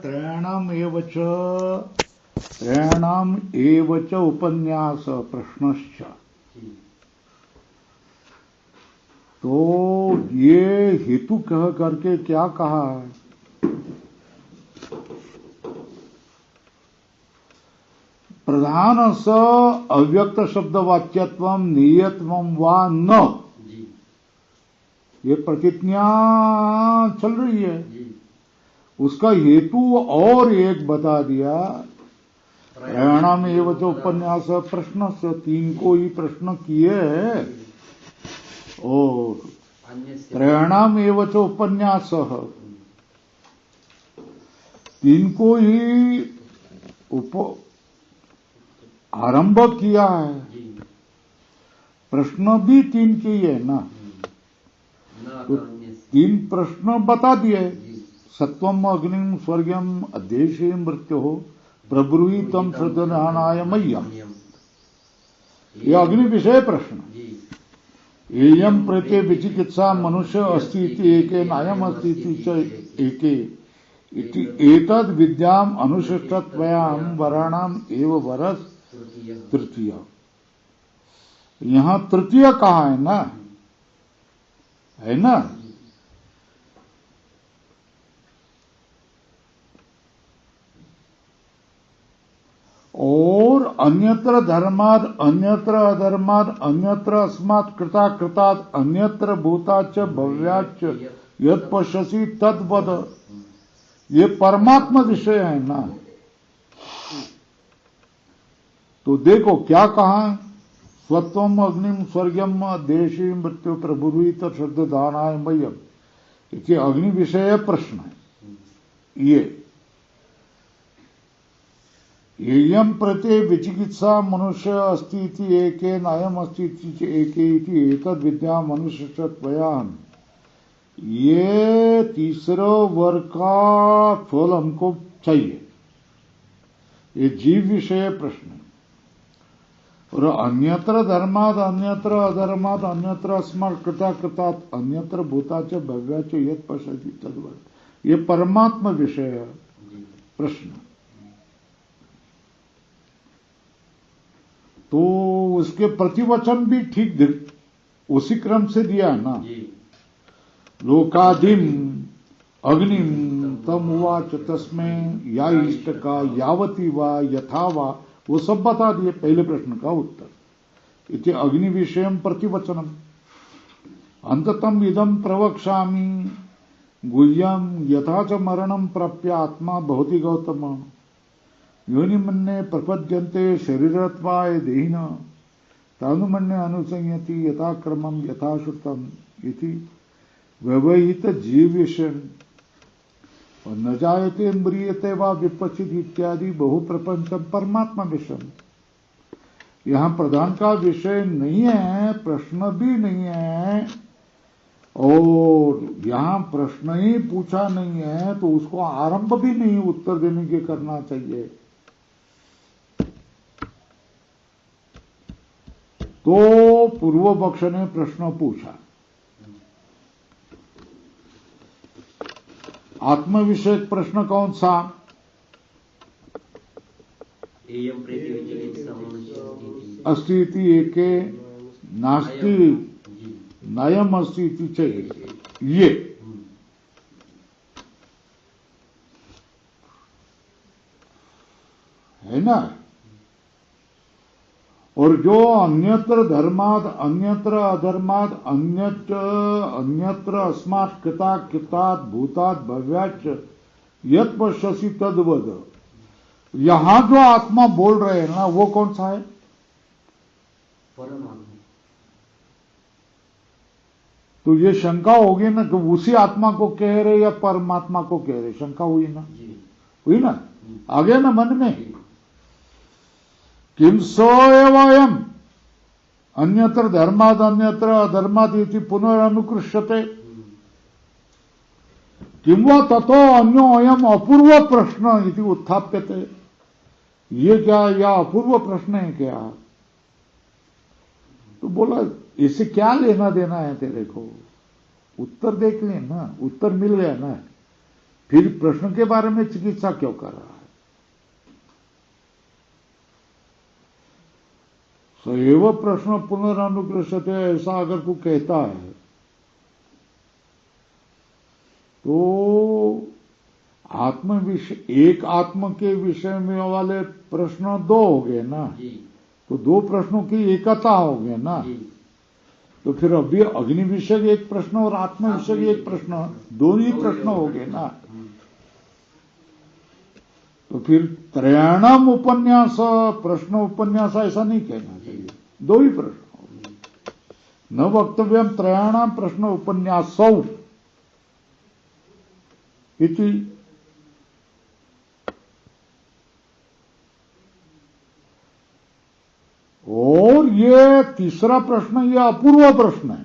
त्रयाणाम एवच उपन्यास प्रश्नश्च। तो ये हेतु कह करके क्या कहा है? प्रधान स अव्यक्त शब्द वाच्यत्वम नियतम वा न, ये प्रतिज्ञा चल रही है। उसका हेतु और एक बता दिया। त्रयाणाम एवच उपन्यास प्रश्न से, 3 को ही प्रश्न किए और त्रयाणाम एवच उपन्यास, 3 को ही आरंभ किया है। प्रश्न भी 3 के ही है ना, तो 3 प्रश्न बता दिए। सत्वम अग्निम स्वर्गम अध्यक्षे मृत्यु प्रब्रूहितम श्रद्धनाय मह्यम, ये अग्नि विषय प्रश्न। एयम प्रत्ये विचिकित्सा मनुष्य अस्ति इति एके नायम अस्ति इति च एके इति एतद् विद्याम अनुशिष्टत्वयाम वराणाम एव वरस तृतीय। यहां तृतीय कहा है ना, है ना? और अन्यत्र धर्माद अन्यत्र अधर्माद अन्यत्र अस्मात् कृता कृतात् अन्यत्र भूताच्च भव्याच्च यत् पश्यसि तद्वद, ये परमात्मा विषय है ना। तो देखो क्या कहा, स्वत्वम अग्निम स्वर्गम देशी मृत्यु प्रभुरीत श्रद्ध दानाय मह्यम, ये अग्नि विषय प्रश्न है। ये एयम प्रत्ये विचिकित्सा मनुष्य अस्ति इति एके नायम अस्ति इति एके इति एतद् विद्या मनुष्य त्वयाम, ये तीसरा वर्ग का फल हमको चाहिए। ये जीव विषय प्रश्न है। और अन्यत्र धर्माद अन्यत्र अधर्माद अन्यत्र अस्मात् कृता कृतात् अन्यत्र भूताच भव्याच यत् पश्यति तद्वत्, ये परमात्मा विषय प्रश्न। तो उसके प्रतिवचन भी ठीक उसी क्रम से दिया है ना। लोकादिम अग्निम तम उवाच तस्मै या इष्ट का यावती वा यथा वा, वो सब बता दिए पहले प्रश्न का उत्तर। इति अग्नि विषयम प्रतिवचनम अंततम इदम प्रवक्ष्यामि गुह्यम यथा च मरणम प्राप्य आत्मा भवति गौतम योनिमन्ये प्रपद्यन्ते शरीरत्वाय देहिन तानुमन्ये अनुसंयति यथा क्रमम यथा श्रुतम इति व्यवहित जीव विषय और न जायते म्रियते वा विपचित इत्यादि बहु प्रपंचम परमात्मा विषय। यहां प्रधान का विषय नहीं है, प्रश्न भी नहीं है, और यहां प्रश्न ही पूछा नहीं है तो उसको आरंभ भी नहीं उत्तर देने के करना चाहिए। तो पूर्व पक्ष ने प्रश्न पूछा, आत्म विषयक प्रश्न कौन सा? अस्ति इति एके नास्ति नायम अस्ति इति च एके, ये है ना। और जो अन्यत्र धर्माद अन्यत्र अधर्माद अन्यत्र अस्मात् कृता कृतात् भूतात् भव्याच्च यत् पश्यसि तद्वद, यहां जो आत्मा बोल रहे हैं ना वो कौन सा है? परमात्मा। तो ये शंका होगी ना कि उसी आत्मा को कह रहे या परमात्मा को कह रहे, शंका हुई ना, हुई ना, आ गया ना मन में। किम सो एवं अन्यत्र धर्माद अन्यत्र अधर्माद इति पुनरनुकृष्यते किम वा ततो अन्यो अयम अपूर्व प्रश्न इति उत्थाप्यते। ये क्या, या अपूर्व प्रश्न है क्या? तो बोला इससे क्या लेना देना है तेरे को, उत्तर देख लेना, उत्तर मिल गया ना, फिर प्रश्न के बारे में चिकित्सा क्यों कर रहा है? सएव प्रश्न पुनरानुकृष्यते, ऐसा अगर तू कहता है तो आत्म विषय, एक आत्म के विषय में वाले प्रश्न दो हो गए ना, तो दो प्रश्नों की एकता हो गए ना। तो फिर अभी अग्नि विषय एक प्रश्न और आत्म विषय एक प्रश्न, दो ही प्रश्न हो गए ना। तो फिर त्रयाणाम उपन्यास, प्रश्न उपन्यास ऐसा नहीं कहना चाहिए, दो ही प्रश्न हो गए। न वक्तव्यम त्रयाणाम प्रश्न उपन्यासौ इति। और ये तीसरा प्रश्न, ये अपूर्व प्रश्न है।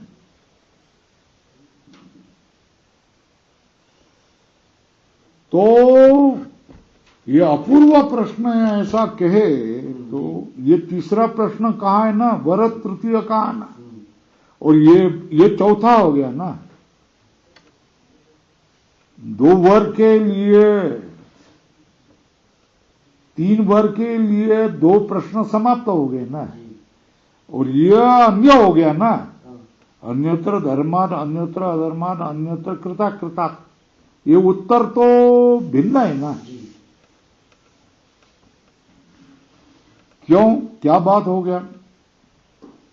तो ये अपूर्व प्रश्न है ऐसा कहे तो ये तीसरा प्रश्न कहा है ना, वर तृतीय कहा ना, और ये चौथा हो गया ना। दो वर के लिए, तीन वर के लिए दो प्रश्न समाप्त हो गए ना, और ये अन्य हो गया ना, अन्यत्र धर्माद अन्यत्र अधर्माद अन्यत्र कृता कृता, ये उत्तर तो भिन्न है ना। क्यों, क्या बात हो गया?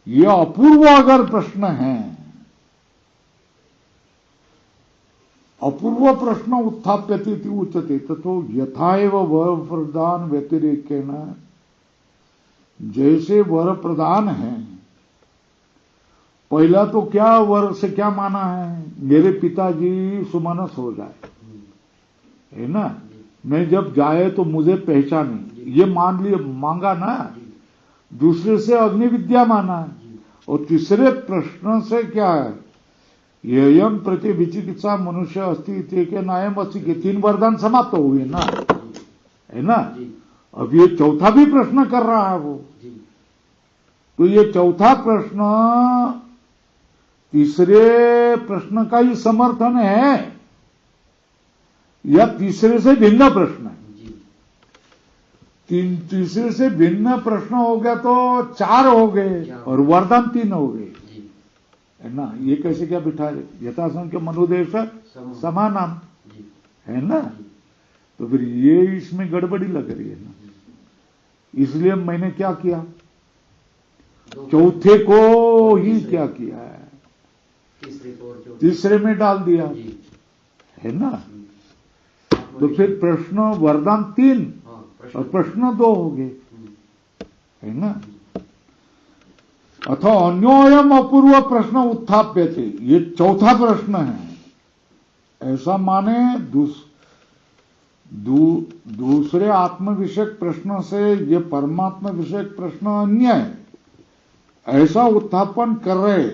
ये अपूर्व अगर प्रश्न है, अपूर्व प्रश्न उत्थाप्यते उच्यते तो यथा एव वर प्रदान व्यतिरेकेण, जैसे वर प्रदान है, पहला तो क्या वर से क्या माना है, मेरे पिताजी सुमनस हो जाए, है ना, मैं जब जाए तो मुझे पहचाने, ये मान लिए मांगा ना। दूसरे से अग्नि विद्या माना है, और तीसरे प्रश्न से क्या है, यम प्रति विचिकित्सा मनुष्य अस्ति के नायम अस्ति के, तीन वरदान समाप्त हो गए ना, है ना। अब ये चौथा भी प्रश्न कर रहा है वो, तो ये चौथा प्रश्न तीसरे प्रश्न का ही समर्थन है या तीसरे से भिन्न प्रश्न है? तीसरे से भिन्न प्रश्न हो गया तो चार हो गए और वरदान तीन हो गए, है ना। ये कैसे क्या बिठा दे, यथासन के मनुदेश समानाम, है ना। तो फिर ये इसमें गड़बड़ी लग रही है ना। इसलिए मैंने क्या किया, चौथे को ही क्या किया है, तीसरे में डाल दिया, है ना। तो फिर प्रश्न वरदान तीन और प्रश्न दो हो गए, है ना। अथवा अन्योयम अपूर्व प्रश्न उत्थाप्यते, ये चौथा प्रश्न है ऐसा माने दूसरे आत्म विषयक प्रश्न से ये परमात्मा विषयक प्रश्न अन्य है, ऐसा उत्थापन कर रहे।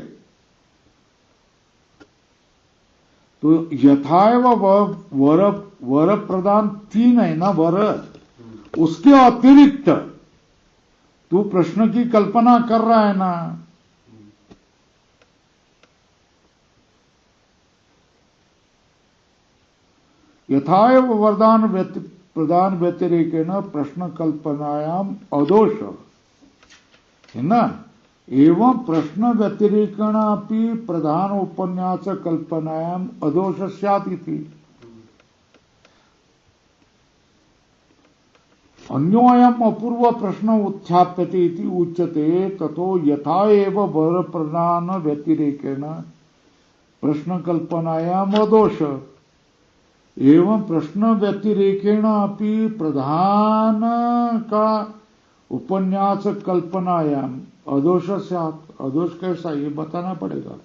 तो यथाएव वर प्रदान तीन है ना वर, उसके अतिरिक्त तू प्रश्न की कल्पना कर रहा है ना। यथाएव वरदान प्रदान व्यतिरेकेण प्रश्न कल्पनायाम अदोष, है ना। एवं प्रश्न व्यतिरेकेण अपि प्रधान उपन्यास कल्पनायाम अदोष स्यात् इति। अन्योयम अपूर्व प्रश्न उत्थाप्यते इति उच्यते ततो यथा एव वर प्रदान व्यतिरेकेण प्रश्न कल्पनायाम अदोष, एवं प्रश्न व्यतिरेकेण अपि प्रधान का उपन्यास कल्पनायाम अदोष स्यात्। अदोष कैसा, ये बताना पड़ेगा।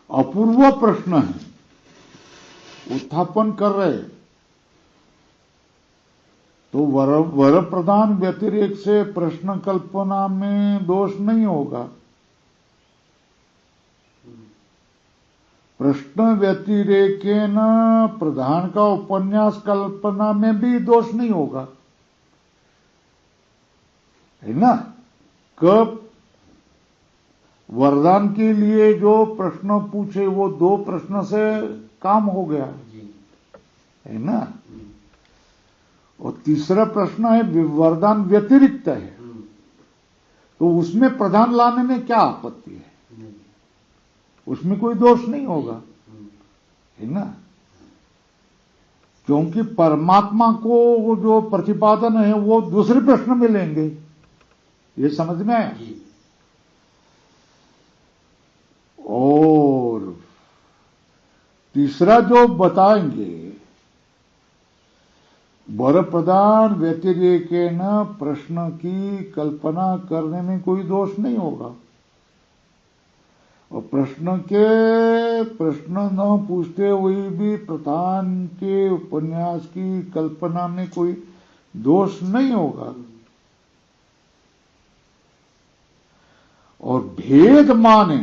अपूर्व प्रश्न है, उत्थापन कर रहे, तो वर प्रदान व्यतिरेक से प्रश्न कल्पना में दोष नहीं होगा। प्रश्न व्यतिरेकेन प्रधान का उपन्यास कल्पना में भी दोष नहीं होगा, है ना। कब वरदान के लिए जो प्रश्न पूछे वो 2 प्रश्न से काम हो गया, है ना। और तीसरा प्रश्न है वरदान व्यतिरिक्त है, तो उसमें प्रधान लाने में क्या आपत्ति है? उसमें कोई दोष नहीं होगा, है ना। क्योंकि परमात्मा को जो प्रतिपादन है वो दूसरे प्रश्न में लेंगे, ये समझ में आया। और तीसरा जो बताएंगे, वर प्रदान व्यतिरेकेन प्रश्न की कल्पना करने में कोई दोष नहीं होगा, और प्रश्न न पूछते हुए भी प्रधान के उपन्यास की कल्पना में कोई दोष नहीं होगा। और भेद माने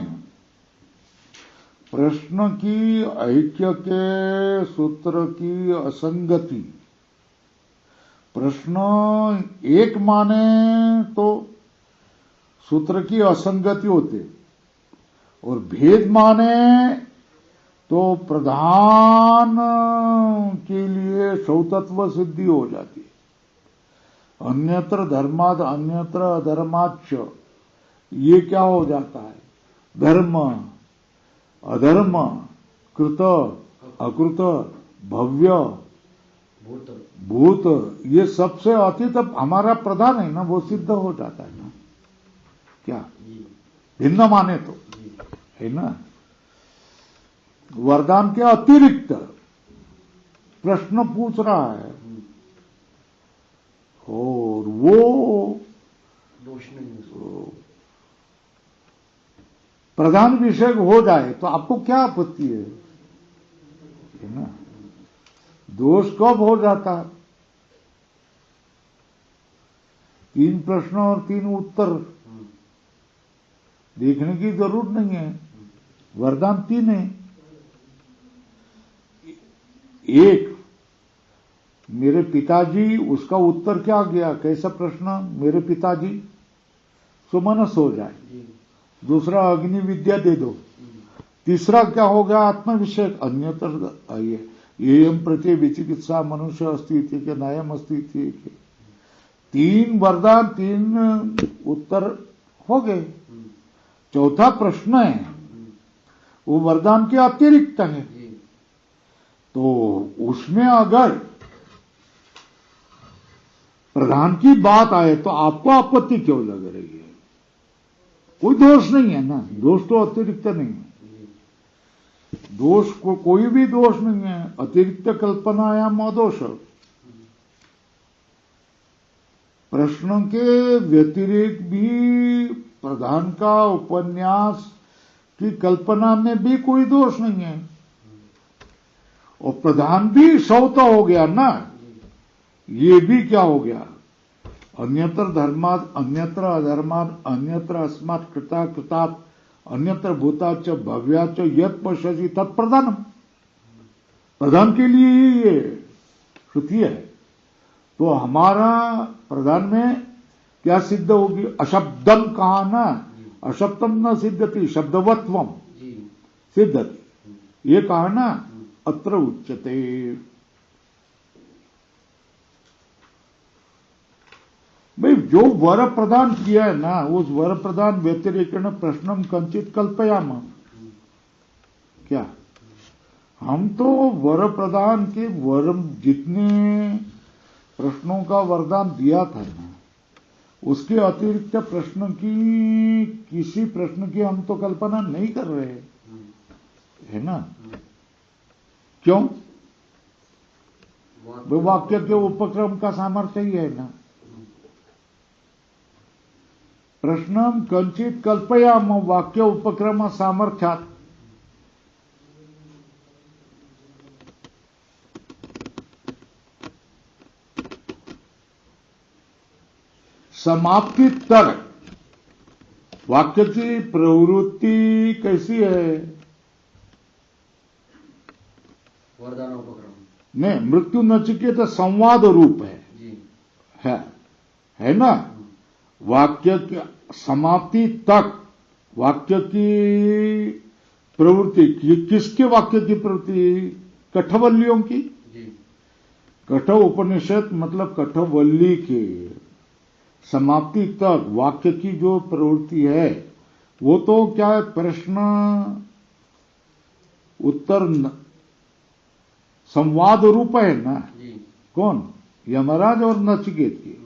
प्रश्न की ऐक्य के सूत्र की असंगति, प्रश्न एक माने तो सूत्र की असंगति होते, और भेद माने तो प्रधान के लिए सौतत्व सिद्धि हो जाती है। अन्यत्र धर्माद अन्यत्र अधर्माच्च, ये क्या हो जाता है? धर्म अधर्म, कृत अकृत, भव्य भूत, ये सबसे अतीत हमारा प्रधान है ना, वो सिद्ध हो जाता है ना। क्या भिन्न माने तो, है ना। वरदान के अतिरिक्त प्रश्न पूछ रहा है और वो दोष नहीं, प्रधान विषय हो जाए तो आपको क्या आपत्ति है ना। दोष कब हो जाता? 3 प्रश्न और 3 उत्तर देखने की जरूरत नहीं है। वरदान 3 है। एक, मेरे पिताजी, उसका उत्तर क्या गया? कैसा प्रश्न? मेरे पिताजी, सुमनस हो जाए। दूसरा, अग्नि विद्या दे दो। तीसरा क्या हो गया? आत्म विषय अन्यतर आइए, एयम प्रति विचिकित्सा मनुष्य अस्ति के न्यायम अस्ति के। 3 वरदान 3 उत्तर हो गए। चौथा प्रश्न है वो वरदान के अतिरिक्त है, तो उसमें अगर प्रधान की बात आए तो आपको आपत्ति क्यों लग रही है? कोई दोष नहीं है ना, दोष तो अतिरिक्त नहीं है। दोष को कोई भी दोष नहीं है, अतिरिक्त कल्पनायाम अदोष। प्रश्न के व्यतिरिक्त भी प्रधान का उपन्यास की कल्पना में भी कोई दोष नहीं है, और प्रधान भी सौता हो गया ना, ये भी क्या हो गया? अन्यत्र धर्माद अन्यत्र अधर्माद अन्यत्र अस्मात् कृता कृतात् अन्यत्र भूताच भव्याच यत् पश्यसि तत्प्रधानम। प्रधान के लिए ही ये श्रुति है। तो हमारा प्रधान में क्या सिद्ध होगी? अशब्दम कहा ना, अशब्दम न सिद्धति शब्दवत्वम सिद्धति, ये कहा ना, अत्र उच्यते। भाई जो वर प्रदान किया है ना, उस वर प्रदान व्यतिरेकेण प्रश्नम कंचित कल्पयाम। क्या हम तो वर प्रदान के वर जितने प्रश्नों का वरदान दिया था ना, उसके अतिरिक्त प्रश्न की किसी प्रश्न की हम तो कल्पना नहीं कर रहे है ना। क्यों? वाक्य के उपक्रम का सामर्थ्य ही है ना। प्रश्नम कंचित कल्पयाम वाक्य उपक्रम सामर्थ्यात्। समाप्ति तक वाक्य की प्रवृत्ति कैसी है? वरदान उपक्रम नहीं, मृत्यु नचिकेत संवाद रूप है ना। वाक्य की समाप्ति तक वाक्य की प्रवृत्ति किसके वाक्य की प्रवृत्ति? कठवल्लियों की। जी। कठ उपनिषद मतलब कठवल्ली के समाप्ति तक वाक्य की जो प्रवृत्ति है वो तो क्या है, प्रश्न उत्तर संवाद रूप है ना। जी। कौन? यमराज और नचिकेत की।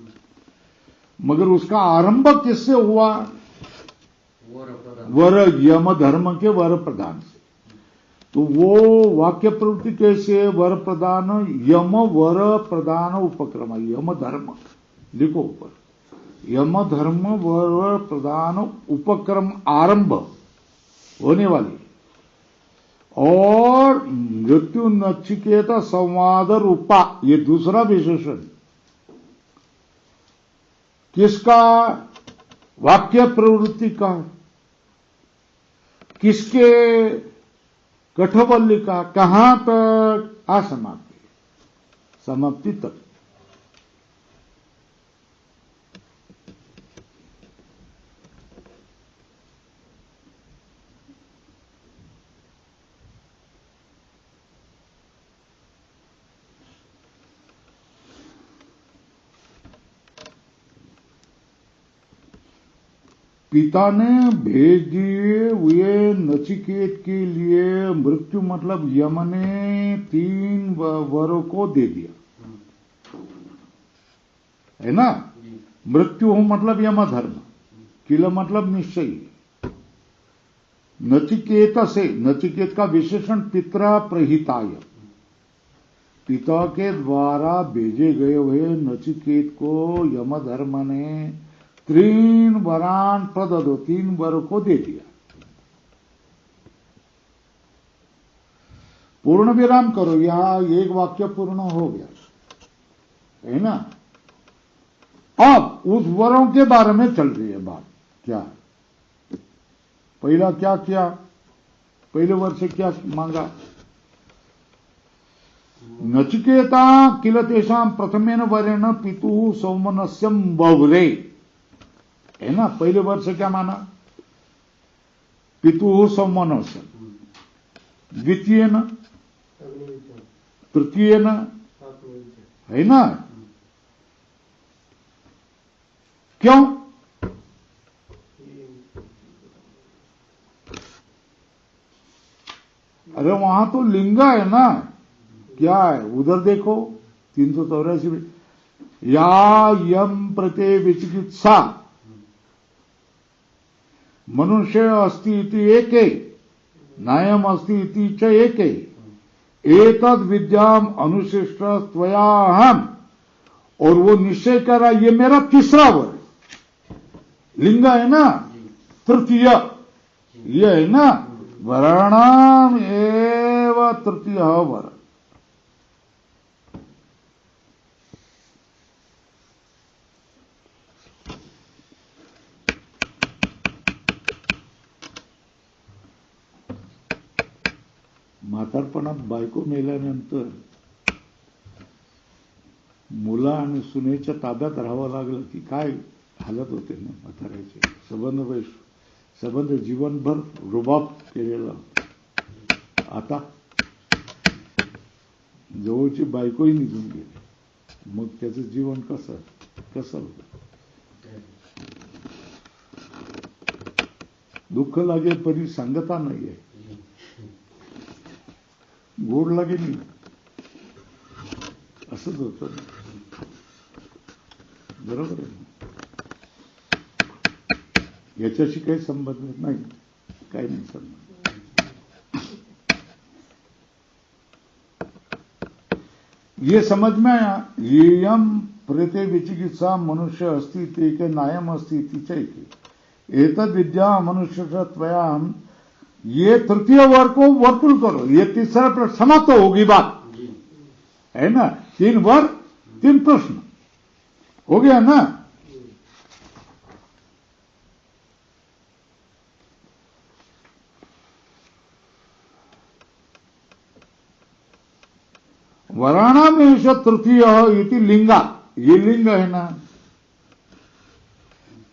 मगर उसका आरंभ किससे हुआ? वर यम धर्म के वर प्रदान से। तो वो वाक्य प्रवृत्ति कैसे? वर प्रदान यम वर प्रदान उपक्रम, यम धर्म लिखो ऊपर, यम धर्म वर प्रदान उपक्रम आरंभ होने वाली। और मृत्यु नचिकेत संवाद रूपा, ये दूसरा विशेषण किसका? वाक्य प्रवृत्ति का। किसके? कठवल्ली का। कहां तक? असमाप्ति, समाप्ति तक। पिता ने भेजे हुए नचिकेत के लिए मृत्यु मतलब यम ने 3 वरों को दे दिया, है ना। मृत्यु हो मतलब यम धर्म, किल मतलब निश्चय। नचिकेत से, नचिकेत का विशेषण पितरा प्रहिताय, पिता के द्वारा भेजे गए हुए नचिकेत को यम धर्म ने 3 वरान प्रददो, 3 वर को दे दिया। पूर्ण विराम करो, यहां एक वाक्य पूर्ण हो गया, है ना। अब उस वरों के बारे में चल रही है बात। क्या पहला क्या किया? पहले वर से क्या मांगा? नचिकेता किल तेषां प्रथमेन वरेण पितुः सौमनस्यम बवरे, है ना। पहले वर्ष से क्या माना? पितुः सौमनस्यम, द्वितीय न, तृतीय न, है ना। क्यों? अरे वहां तो लिंगा है ना। क्या है उधर देखो 384 में, या यम प्रते विचिकित्सा मनुष्य अस्ति इति एके, नायम अस्ति इति च एके, एतद विद्याम अनुशिष्ट त्वयाहम, और वो निश्चय कर रहा ये मेरा तीसरा वर, लिंगा है ना। तृतीय ये है ना, वराणाम एव तृतीय वर। म्हातारपणात बायको मेल्यानंतर मुला आणि सुनेच्या ताब्यात राहावं लागलं की काय हालत होते ना म्हाताऱ्याचे. संबंध जीवनभर रुबाब केलेला. आता जवळची बायकोही निघून गेली, मग त्याचं जीवन कसं होतं. दुःख लागे परी सांगता नाहीये, गोड लागे नाही, असंच होतं. बरोबर आहे. याच्याशी काही संबंध नाही, काही नाही संबंध. ये समझ में आया. येयम प्रेते विचिकित्सा मनुष्य अस्ति ते के नायम अस्ति तिचय के एतद विद्या मनुष्य त्वयाम. ये तृतीय वर्ग को वर्तुल करो, ये तीसरा प्रश्न समाप्त होगी बात, है ना. 3 वर्ग 3 प्रश्न हो गया ना. वराणामेश तृतीय इति लिंगा, ये लिंग है ना.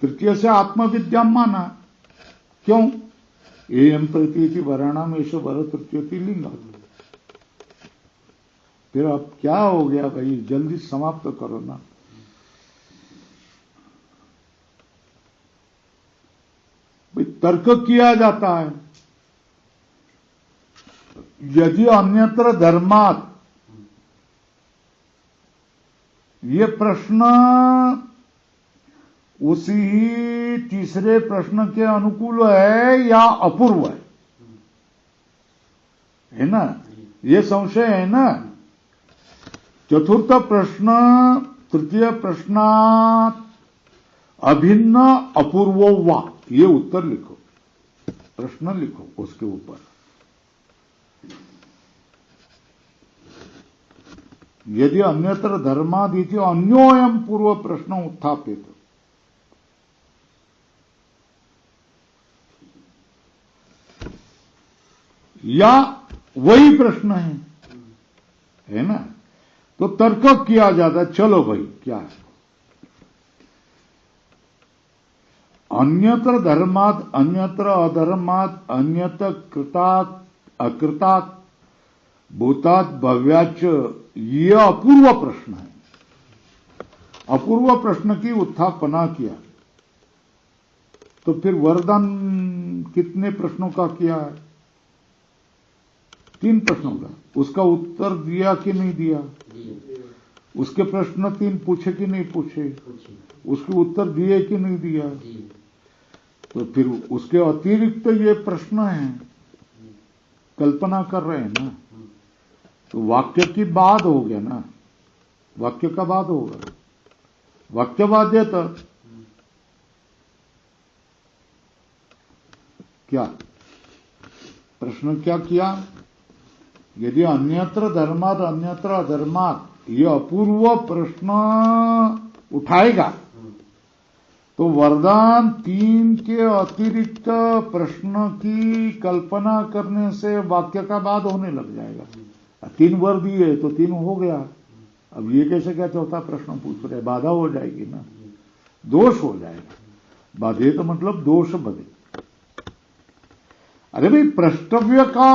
तृतीय से आत्मविद्या माना, क्यों? एयम प्रतीति वराणाम ऐसे वर तृतीयति लिंग। फिर अब क्या हो गया भाई, जल्दी समाप्त करो ना। भाई तर्क किया जाता है, यदि अन्यत्र धर्मात, ये प्रश्न उसी तीसरे प्रश्न के अनुकूल है या अपूर्व है ना? ये संशय है ना। चतुर्थ प्रश्न तृतीय प्रश्नात अभिन्न अपूर्वो वा, ये उत्तर लिखो, प्रश्न लिखो उसके ऊपर। यदि अन्यत्र धर्मादिति अन्योयम पूर्व प्रश्न उत्थापित, या वही प्रश्न है ना? तो तर्क किया जाता है, चलो भाई क्या है? अन्यत्र धर्मात अन्यत्र अधर्मात अन्यत्र कृतात् अकृतात् भूतात् भव्याच, ये अपूर्व प्रश्न है। अपूर्व प्रश्न की उत्थापना किया, तो फिर वरदान कितने प्रश्नों का किया है? 3 प्रश्नों का। उसका उत्तर दिया कि नहीं दिया? उसके प्रश्न 3 पूछे कि नहीं पूछे? उसके उत्तर दिए कि नहीं दिया? तो फिर उसके अतिरिक्त ये प्रश्न है, कल्पना कर रहे हैं ना। तो वाक्य की बात हो गया ना, वाक्य का बात होगा, वाक्यवाद्य तो क्या प्रश्न क्या किया? यदि अन्यत्र धर्मात अन्यत्र अधर्मात, ये अपूर्व प्रश्न उठाएगा, तो वरदान 3 के अतिरिक्त प्रश्न की कल्पना करने से वाक्य का बाद होने लग जाएगा। 3 वर दिए तो 3 हो गया। अब ये कैसे क्या चौथा प्रश्न पूछ रहे? बाधा हो जाएगी ना, दोष हो जाएगा। बाधे तो मतलब दोष बधे। अरे भाई प्रष्टव्य का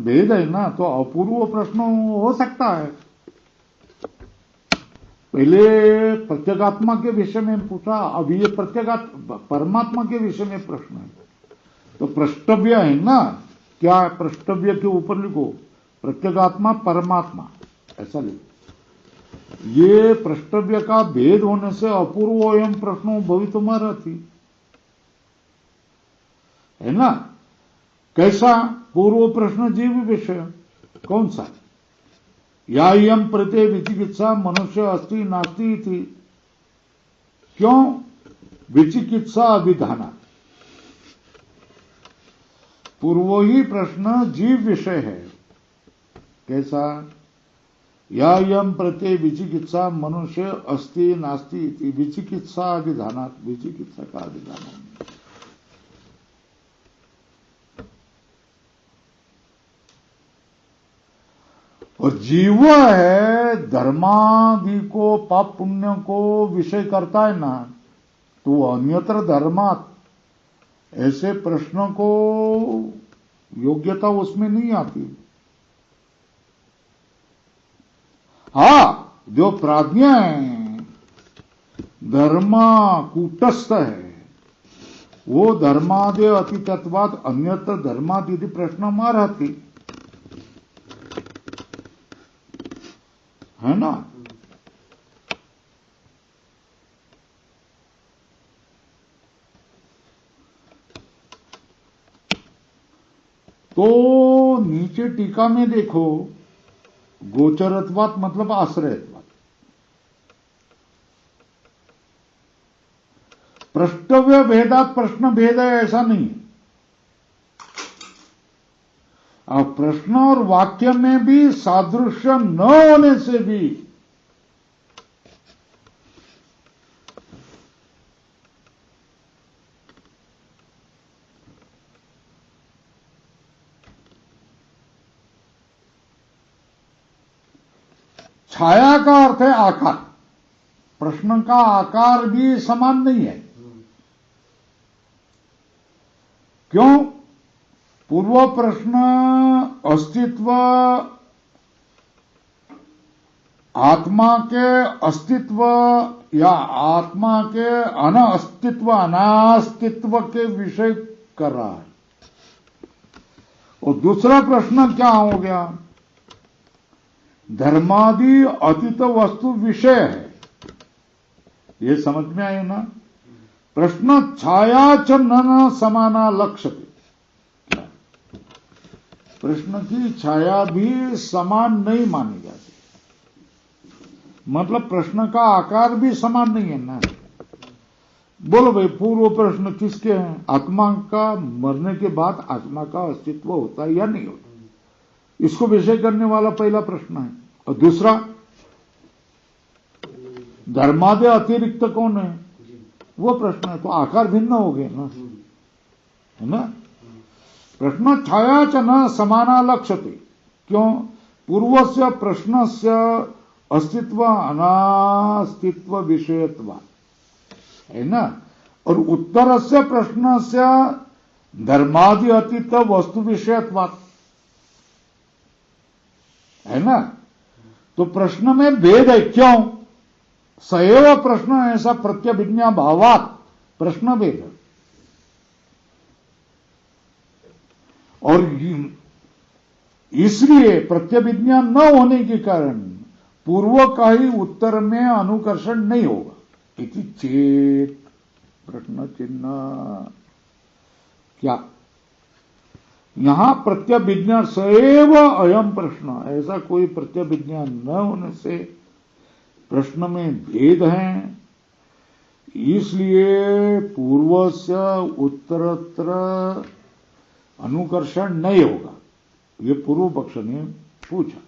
भेद है ना, तो अपूर्व प्रश्न हो सकता है। पहले प्रत्यगात्मा के विषय में पूछा, अब ये परमात्मा के विषय में प्रश्न है, तो प्रष्टव्य है ना। क्या प्रष्टव्य के ऊपर लिखो प्रत्यगात्मा परमात्मा, ऐसा लिखो। ये प्रष्टव्य का भेद होने से अपूर्व एवं प्रश्नो भवितुमर्हति, है ना। कैसा पूर्व प्रश्न? जीव विषय। कौन सा? या यम प्रत्यय विचिकित्सा मनुष्य अस्ति नास्ति इति। क्यों? विचिकित्सा अभिधाना। पूर्व ही प्रश्न जीव विषय है। कैसा? या यम प्रत्यय विचिकित्सा मनुष्य अस्ति नास्ति इति। विचिकित्सा अभिधानात्, विचिकित्सा का अभिधान। और जीव है धर्मादि को, पाप पुण्य को विषय करता है ना, तो अन्यत्र धर्मात ऐसे प्रश्न को योग्यता उसमें नहीं आती। हाँ, जो प्राज्ञ है, धर्म कूटस्थ है, वो धर्मादि अतितत्वात् अन्यत्र धर्मादि प्रश्न मारती है ना। तो नीचे टीका में देखो, गोचरत्वात् मतलब आश्रयत्वात्। प्रष्टव्य भेदात प्रश्न भेद है ऐसा नहीं। अब प्रश्न और वाक्य में भी सादृश्य न होने से भी छाया का अर्थ है आकार। प्रश्न का आकार भी समान नहीं है। क्यों? पूर्व प्रश्न अस्तित्व, आत्मा के अस्तित्व या आत्मा के अनअस्तित्व अनास्तित्व के विषय कर रहा है। और दूसरा प्रश्न क्या हो गया? धर्मादि अतीत वस्तु विषय है। ये समझ में आए ना? प्रश्न छाया च न समाना लक्ष्यते। प्रश्न की छाया भी समान नहीं मानी जाती, मतलब प्रश्न का आकार भी समान नहीं है ना। बोलो भाई, पूर्व प्रश्न किसके हैं? आत्मा का मरने के बाद आत्मा का अस्तित्व होता है या नहीं होता, इसको विषय करने वाला पहला प्रश्न है। और दूसरा, धर्मादि अतिरिक्त कौन है, वो प्रश्न है। तो आकार भिन्न हो गए ना, है ना? प्रश्न छाया च न समाना लक्ष्यते। क्यों? पूर्वस्य प्रश्नस्य अस्तित्व अनास्तित्व विषयत्व है ना, और उत्तरस्य प्रश्नस्य धर्मादि अतीत वस्तु विषयत्वात् है ना। तो प्रश्न में भेद है। क्यों? सएव प्रश्न ऐसा प्रत्यभिज्ञा भावात प्रश्न भेद है। और इसलिए प्रत्यभिज्ञा न होने के कारण पूर्व का ही उत्तर में अनुकर्षण नहीं होगा। इति चेत प्रश्न चिन्ह क्या? यहां प्रत्यभिज्ञा सएव अयम प्रश्न, ऐसा कोई प्रत्यभिज्ञा न होने से प्रश्न में भेद है, इसलिए पूर्व से उत्तरत्र अनुकर्षण नहीं होगा। ये पूर्व पक्ष ने पूछा।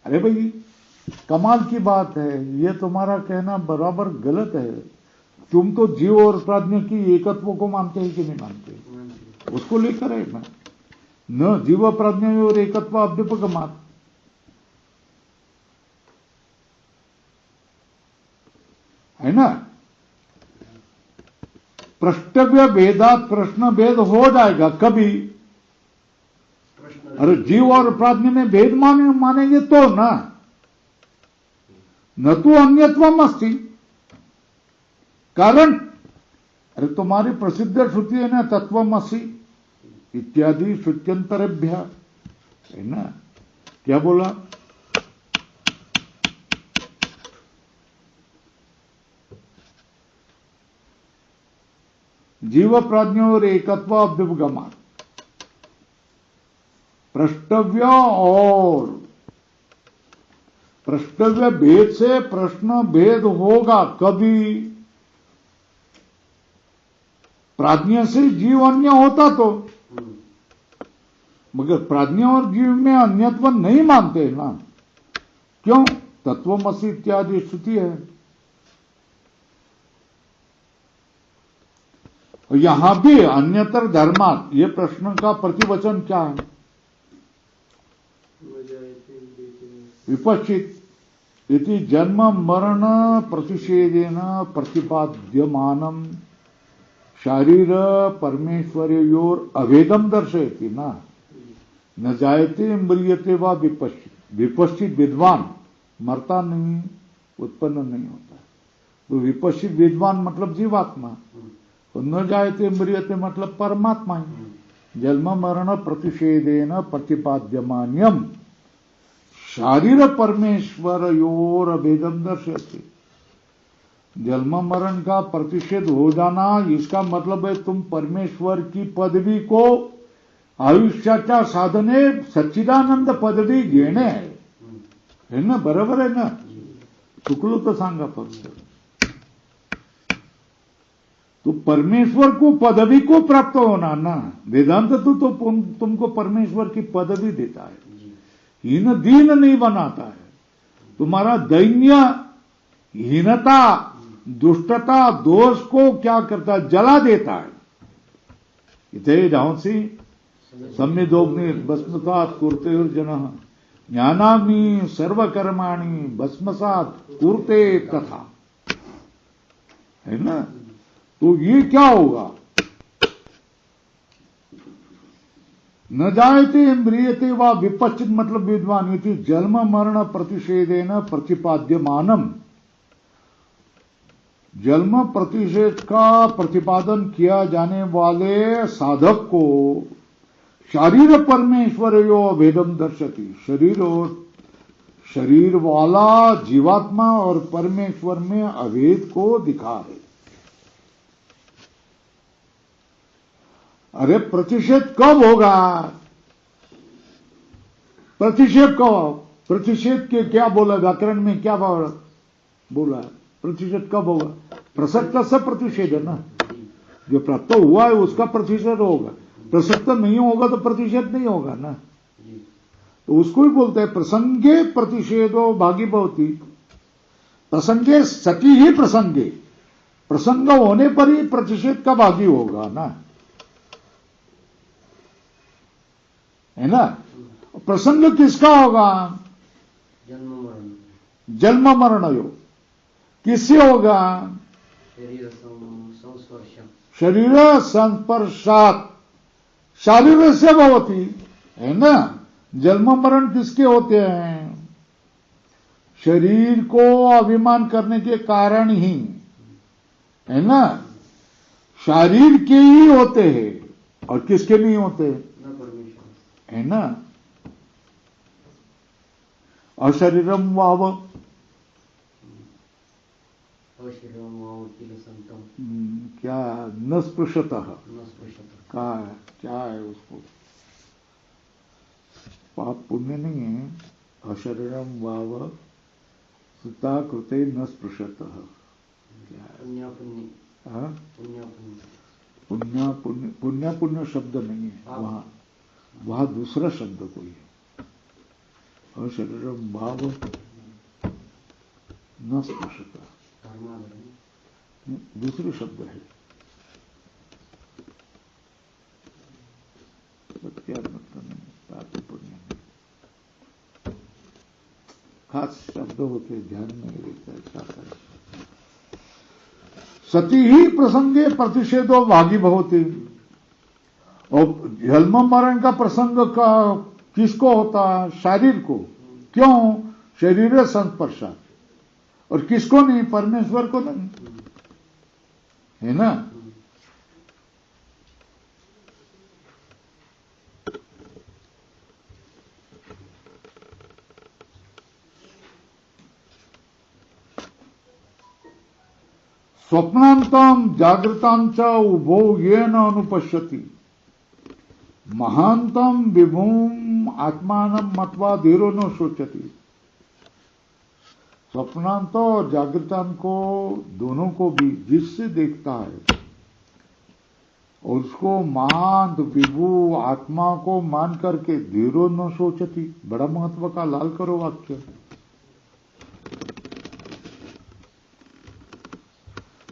अरे भाई, कमाल की बात है, ये तुम्हारा कहना बराबर गलत है। तुम तो जीव और प्राज्ञ की एकत्व को मानते हैं कि नहीं मानते? उसको लेकर है ना, न जीव प्राज्ञ और एकत्व अभ्युपगमात्, है ना। प्रष्टव्य भेदात प्रश्न भेद हो जाएगा कभी? अरे जीव और प्राज्ञ में भेद मानेंगे तो ना, न तो अन्यत्वम अस्ति। कारण अरे तुम्हारी प्रसिद्ध श्रुति है ना, तत्वमसि इत्यादि श्रुत्यंतरेभ्य, है ना। क्या बोला? जीव प्राज्ञ और एकत्व अभ्युपगमात् प्रष्टव्य, और प्रष्टव्य भेद से प्रश्न भेद होगा कभी? प्राज्ञ से जीव अन्य होता तो, मगर प्राज्ञ और जीव में अन्यत्व नहीं मानते ना। क्यों? तत्वमसि इत्यादि श्रुति है। यहां भी अन्यतर धर्मात्, ये प्रश्न का प्रतिवचन क्या है? विपश्चित इति जन्म मरण प्रतिषेधेन प्रतिपाद्यमानम शारीर परमेश्वरयोर अभेदम दर्शयति ना, न जायते म्रियते वा विपश्चित। विपश्चित विद्वान मरता नहीं, उत्पन्न नहीं होता। तो विपश्चित विद्वान मतलब जीवात्मा, और न जायते म्रियते मतलब परमात्मा ही। जन्म मरण प्रतिषेधेन प्रतिपाद्यमान्यम शारीर परमेश्वरयोर अभेदम दर्शयति। जन्म मरण का प्रतिषेध हो जाना, इसका मतलब है तुम परमेश्वर की पदवी को आयुष्याच्या साधने सच्चिदानंद पदवी घेणे है ना, बरोबर है ना। चुकलो तो सांगा फक्त। तो परमेश्वर को पदवी को प्राप्त होना ना, वेदांत तो तुमको परमेश्वर की पदवी देता है, हीन दीन नहीं बनाता है। तुम्हारा दैन्य, हीनता, दुष्टता, दोष को क्या करता है? जला देता है। इथे झांसी सम्यदोग्नि भस्मसात कुरुतेर्जनः ज्ञानाग्नि सर्वकर्माणि भस्मसात कुरुते तथा। है ना। तो ये क्या होगा, न जायते म्रियते वा विपश्चित मतलब विद्वान इति जन्म मरण प्रतिषेधेन प्रतिपाद्यमानम, जन्म प्रतिषेध का प्रतिपादन किया जाने वाले साधक को शरीर परमेश्वरयो अभेदम दर्शति, शरीर वाला जीवात्मा और परमेश्वर में अभेद को दिखा है। अरे प्रतिषेध कब होगा, प्रतिषेध कब, प्रतिषेध के क्या बोला, व्याकरण में क्या बोला, प्रतिषेध कब होगा, प्रसक्त से प्रतिषेध है ना, जो प्राप्त हुआ है उसका प्रतिषेध होगा, प्रसक्त नहीं होगा तो प्रतिषेध नहीं होगा ना। तो उसको ही बोलते हैं प्रसंगे प्रतिषेधो भागी भवति, प्रसंगे सती ही प्रसंगे, प्रसंग होने पर ही प्रतिषेध का भागी होगा ना, है ना। प्रसंग किसका होगा, जन्म मरण योग किससे होगा, शरीर संस्पर्शात शारीर से भवती, है ना। जन्म मरण किसके होते हैं, शरीर को अभिमान करने के कारण ही, है ना, शरीर के ही होते हैं और किसके नहीं होते, है ना। अशरीरम वाव, क्या न स्पृशतः, क्या है उसको, पाप पुण्य नहीं है, अशरीरम वाव सुता कृते न स्पृशतः, पुण्य पुण्य शब्द नहीं है वहां दूसरा शब्द कोई है, अशरीरम भाव न स्पृशतः दूसरे शब्द है, क्या मतलब नहीं, पाप पुण्य नहीं, खास शब्द होते ध्यान नहीं रहता है। सती ही प्रसंगे प्रतिषेधो भागी भवति, और जन्म मरण का प्रसंग का किसको होता, शरीर को, क्यों, शरीर संस्पर्शा, और किसको नहीं, परमेश्वर को नहीं, है ना। स्वप्नांतम जागृतांच उभो येन अनुपश्यति, महांतम विभूम आत्मानं मत्वा धीरो न सोचति। स्वप्नांत और जागृतांत को दोनों को भी जिससे देखता है और उसको मान विभू आत्मा को मान करके धीरो न सोचती, बड़ा महत्व का लाल करो वाक्य।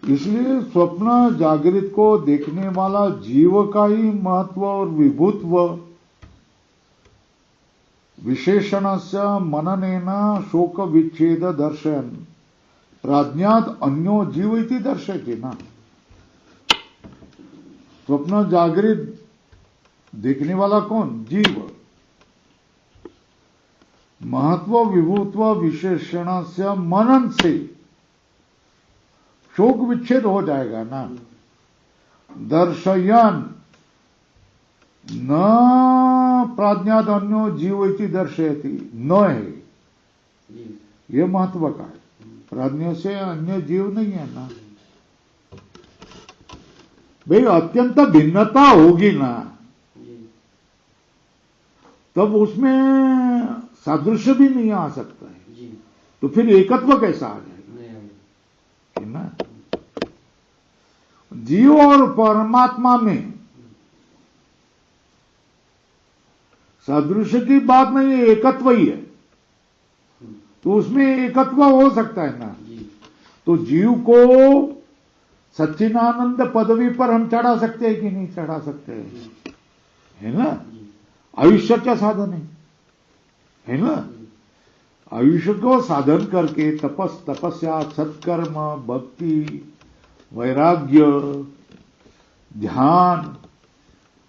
इसलिए स्वप्न जागृत को देखने वाला जीव का ही महत्व और विभुत्व विशेषणस्य मननेन शोक विच्छेद दर्शन प्राज्ञात अन्यो जीव इति दर्शयति ना। स्वप्न जागृत देखने वाला कौन, जीव। महत्व विभुत्व विशेषणस्य मनन से शोक विच्छेद हो जाएगा ना। दर्शयन न प्राज्ञात अन्यो जीव इति दर्शयति, न है ये महत्व का है। प्राज्ञ से अन्य जीव नहीं है ना भाई, अत्यंत भिन्नता होगी ना, तब उसमें सादृश्य भी नहीं आ सकता है, तो फिर एकत्व कैसा आ जाएगा, है ना। जीव और परमात्मा में सादृश्य की बात नहीं है, एकत्व ही है, तो उसमें एकत्व हो सकता है ना। तो जीव को सच्चिदानंद पदवी पर हम चढ़ा सकते हैं कि नहीं चढ़ा सकते हैं, है ना। आयुष्य क्या साधन है ना। आयुष्य को साधन करके तपस्या सत्कर्म भक्ति वैराग्य, ध्यान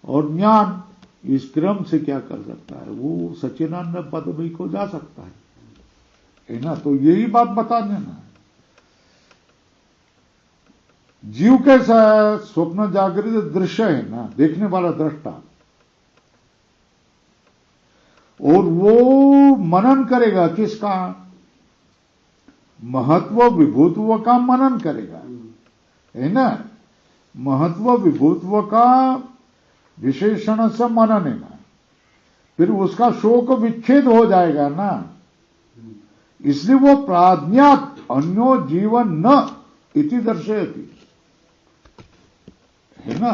और ज्ञान, इस क्रम से क्या कर सकता है, वो सच्चिदानंद पदवी को जा सकता है ना। तो यही बात बता देना। जीव कैसा है, स्वप्न जागृत दृश्य है ना, देखने वाला दृष्टा, और वो मनन करेगा किसका, महत्व विभूत्व का मनन करेगा, है ना। महत्व विभूत्व का विशेषण से मनन है ना, फिर उसका शोक विच्छेद हो जाएगा ना। इसलिए वो प्राज्ञात अन्यो जीवन न इति दर्शयति, है ना।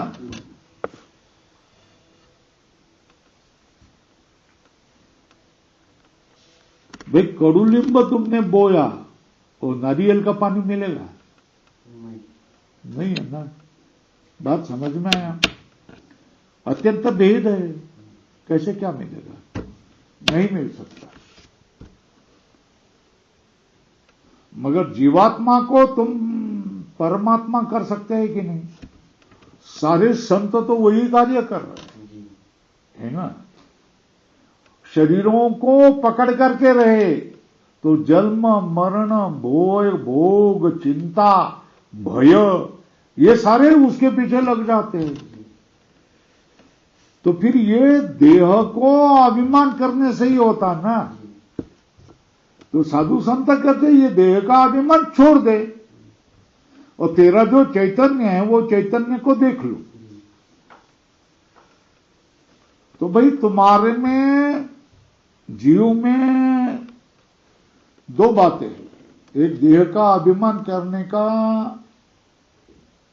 भाई कड़ूलिंब तुमने बोया, वो नारियल का पानी मिलेगा? नहीं है ना। बात समझ में आया? अत्यंत भेद है, कैसे क्या मिलेगा, नहीं मिल सकता। मगर जीवात्मा को तुम परमात्मा कर सकते हैं कि नहीं? सारे संत तो वही कार्य कर रहे हैं, है ना। शरीरों को पकड़ करके रहे तो जन्म मरण भोग चिंता भय ये सारे उसके पीछे लग जाते हैं। तो फिर ये देह को अभिमान करने से ही होता ना। तो साधु संत कहते ये देह का अभिमान छोड़ दे और तेरा जो चैतन्य है वो चैतन्य को देख लो। तो भाई तुम्हारे में जीव में दो बातें, एक देह का अभिमान करने का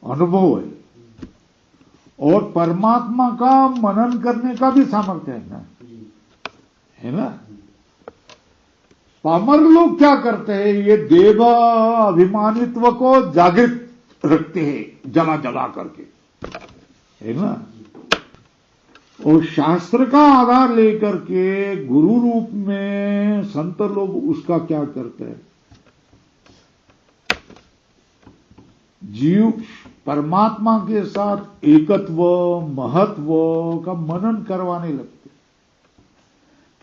अनुभव है और परमात्मा का मनन करने का भी सामर्थ्य है ना, है ना। पामर लोग क्या करते हैं, ये देव अभिमानित्व को जागृत रखते हैं जला जला करके, है ना। और शास्त्र का आधार लेकर के गुरु रूप में संत लोग उसका क्या करते हैं, जीव परमात्मा के साथ एकत्व महत्व का मनन करवाने लगते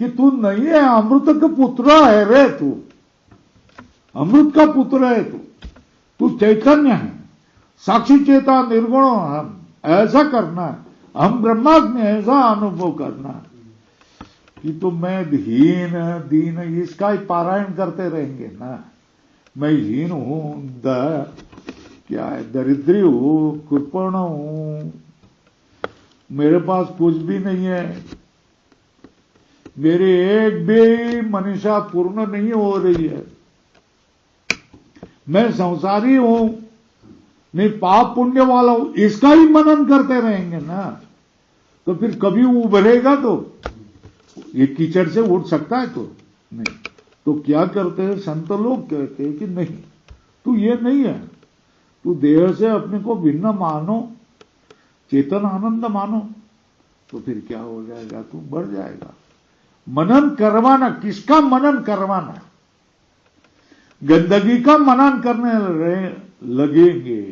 कि तू नहीं है, अमृत का पुत्र है रे, तू अमृत का पुत्र है, तू चैतन्य है, साक्षी चेता निर्गुण हम, ऐसा करना है, हम ब्रह्माग्नि ऐसा अनुभव करना कि तो मैं हीन दीन इसका ही पारायण करते रहेंगे ना। मैं हीन हूं, क्या है, दरिद्री हूं, कृपण हूं, मेरे पास कुछ भी नहीं है, मेरी एक भी मनीषा पूर्ण नहीं हो रही है, मैं संसारी हूं, मैं पाप पुण्य वाला हूं, इसका ही मनन करते रहेंगे ना। तो फिर कभी उभरेगा तो ये कीचड़ से उठ सकता है तो नहीं। तो क्या करते हैं संत लोग, कहते हैं कि नहीं, तू ये नहीं है, तू देह से अपने को भिन्न मानो, चेतन आनंद मानो, तो फिर क्या हो जाएगा, तू बढ़ जाएगा। मनन करवाना, किसका मनन करवाना, गंदगी का मनन करने लगेंगे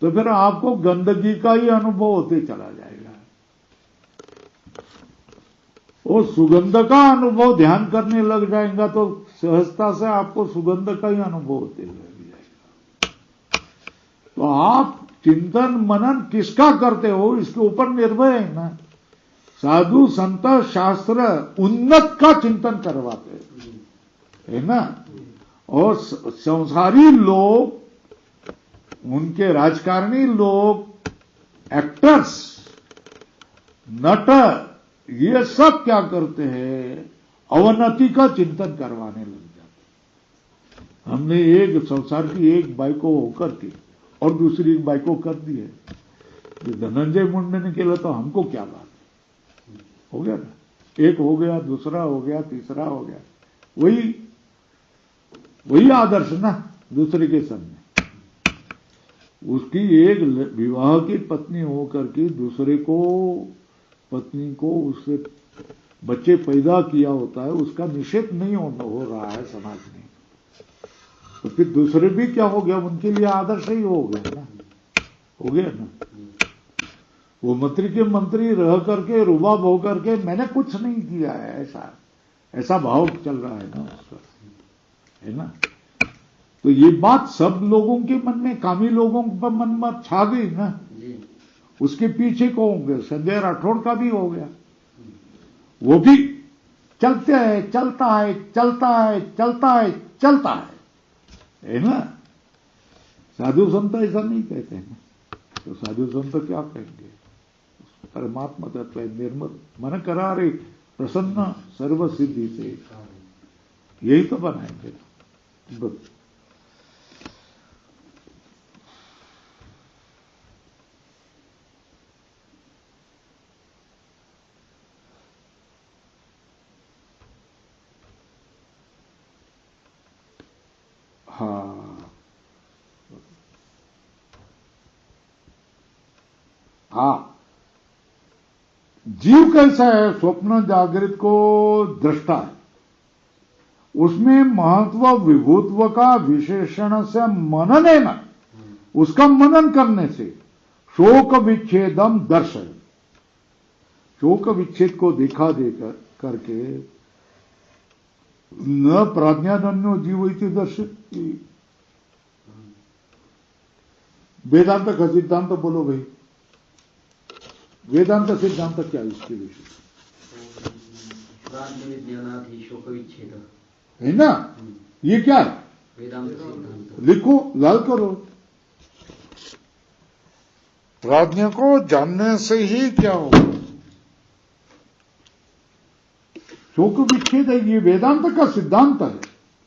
तो फिर आपको गंदगी का ही अनुभव होते चला जाएगा। और सुगंध का अनुभव ध्यान करने लग जाएगा तो सहजता से आपको सुगंध का ही अनुभव होते लग जाएगा। तो आप चिंतन मनन किसका करते हो इसके ऊपर निर्भर है ना। साधु संत शास्त्र उन्नत का चिंतन करवाते है ना। और संसारी लोग, उनके राजकारणी लोग, एक्टर्स, नट, ये सब क्या करते हैं, अवनति का चिंतन करवाने लग जाते। हमने एक संसार की एक बाई को होकर के और दूसरी बाई को कर दी है, धनंजय मुंडे ने केला तो हमको क्या बात हो गया ना। एक हो गया, दूसरा हो गया, तीसरा हो गया, वही आदर्श ना दूसरे के सामने। उसकी एक विवाह की पत्नी होकर के दूसरे को, पत्नी को उससे बच्चे पैदा किया होता है, उसका निषेध नहीं हो रहा है समाज में। तो फिर दूसरे भी क्या हो गया, उनके लिए आदर्श ही हो गया ना। हो गया ना। वो मंत्री के मंत्री रह करके रुबाब हो करके मैंने कुछ नहीं किया है, ऐसा भाव चल रहा है ना उसका, है ना। तो ये बात सब लोगों के मन में, कामी लोगों के मन में छा गई ना। उसके पीछे को होंगे संजय राठौड़ का भी हो गया, वो भी चलते है, चलता है, चलता है, चलता है, चलता है ना। साधु संत ऐसा नहीं कहते हैं। तो साधु संत क्या कहेंगे? परमात्मा तत्व है, निर्मल मन करारे प्रसन्न सर्व सिद्धि से, यही तो बनाएंगे। बस हाँ, जीव कैसा है? स्वप्न जागृत को दृष्टा है, उसमें महत्व विभुत्व का विशेषण से मनन है ना, उसका मनन करने से शोक विच्छेदम दर्शन, शोक विच्छेद को दिखा देकर करके न प्राज्ञाधन्यो जीव इति दर्शति। वेदांत का सिद्धांत तो बोलो भाई, वेदांत सिद्धांत क्या है इसके विषय? शोक विच्छेद है ना, ये क्या है? वेदांत सिद्धांत लिखो, लाल करो। प्राज्ञ को जानने से ही क्या होगा? शोक विच्छेद है, ये वेदांत का सिद्धांत है।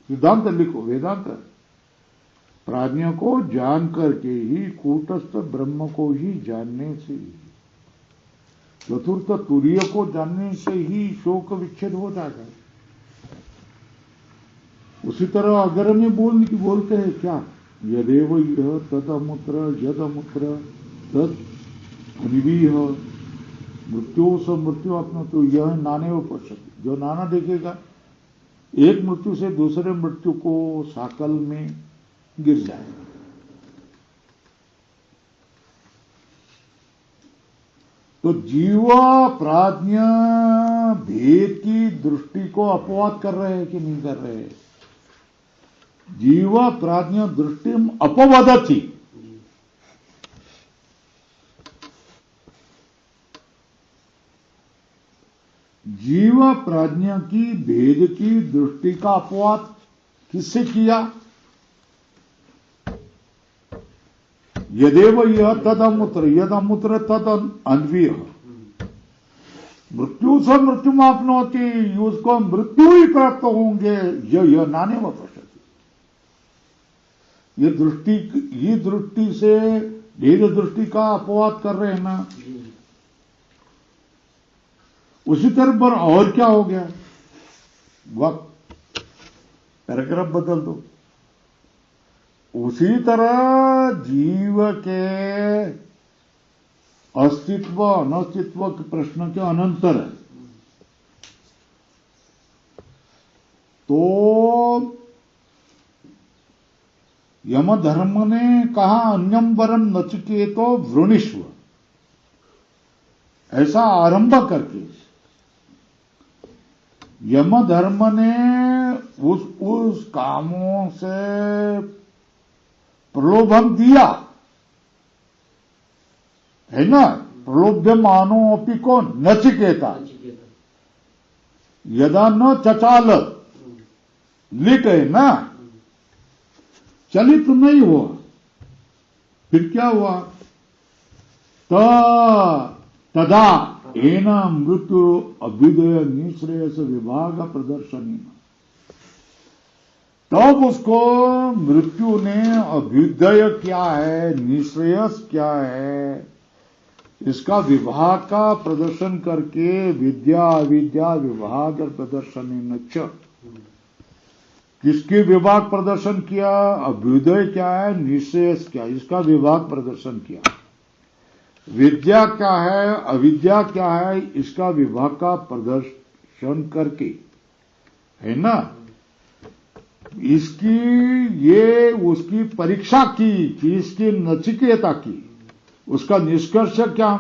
सिद्धांत लिखो, वेदांत है। प्राज्ञ को जान करके ही, कूटस्थ ब्रह्म को ही जानने से, चतुर्थ तुरीय को जानने से ही शोक विच्छेद हो जाता है। उसी तरह अगर में बोलते हैं क्या? यदेव यह तदमुत्र यदमुत्र तद अनिवीह मृत्यु स मृत्यु अपना, तो यह नाने व पश्यति, जो नाना देखेगा एक मृत्यु से दूसरे मृत्यु को साकल में गिर जाएगा। तो जीव प्राज्ञ भेद की दृष्टि को अपवाद कर रहे हैं कि नहीं कर रहे हैं? जीव प्राज्ञ दृष्टि अपवदति, जीव प्राज्ञ की भेद की दृष्टि का अपवाद किससे किया? यदेव यह तद अमूत्र यद अमूत्र तद अन्वीय, मृत्यु से मृत्यु मापनोति, उसको मृत्यु ही प्राप्त होंगे, यह नाने व पश्यति। ये दृष्टि से भेद दृष्टि का अपवाद कर रहे हैं ना। उसी तरह पर और क्या हो गया? वक्त पैराग्राफ बदल दो। उसी तरह जीव के अस्तित्व अनस्तित्व के प्रश्न के अनंतर है। तो यम धर्म ने कहा अन्यम वरम नचिकेतो वृणीष्व, ऐसा आरंभ करके यम धर्म ने उस कामों से प्रलोभन दिया है ना। प्रलोभ्य मानो अपि को नचिकेता यदा न चचाल, लिट है ना, चलित नहीं हुआ। फिर क्या हुआ? तदा एना मृत्यु अभ्युदय निश्रेयस विभाग प्रदर्शनी, तब उसको मृत्यु ने अभ्युदय क्या है, निश्रेयस क्या है, इसका विभाग का प्रदर्शन करके विद्या अविद्या विभाग प्रदर्शनी च, किसके विभाग प्रदर्शन किया? अभ्युदय क्या है, निश्रेयस क्या, इसका विभाग प्रदर्शन किया। विद्या क्या है, अविद्या क्या है, इसका विभाग का प्रदर्शन करके, है ना, इसकी ये उसकी परीक्षा की, इसकी नचिकेता की, उसका निष्कर्ष क्या?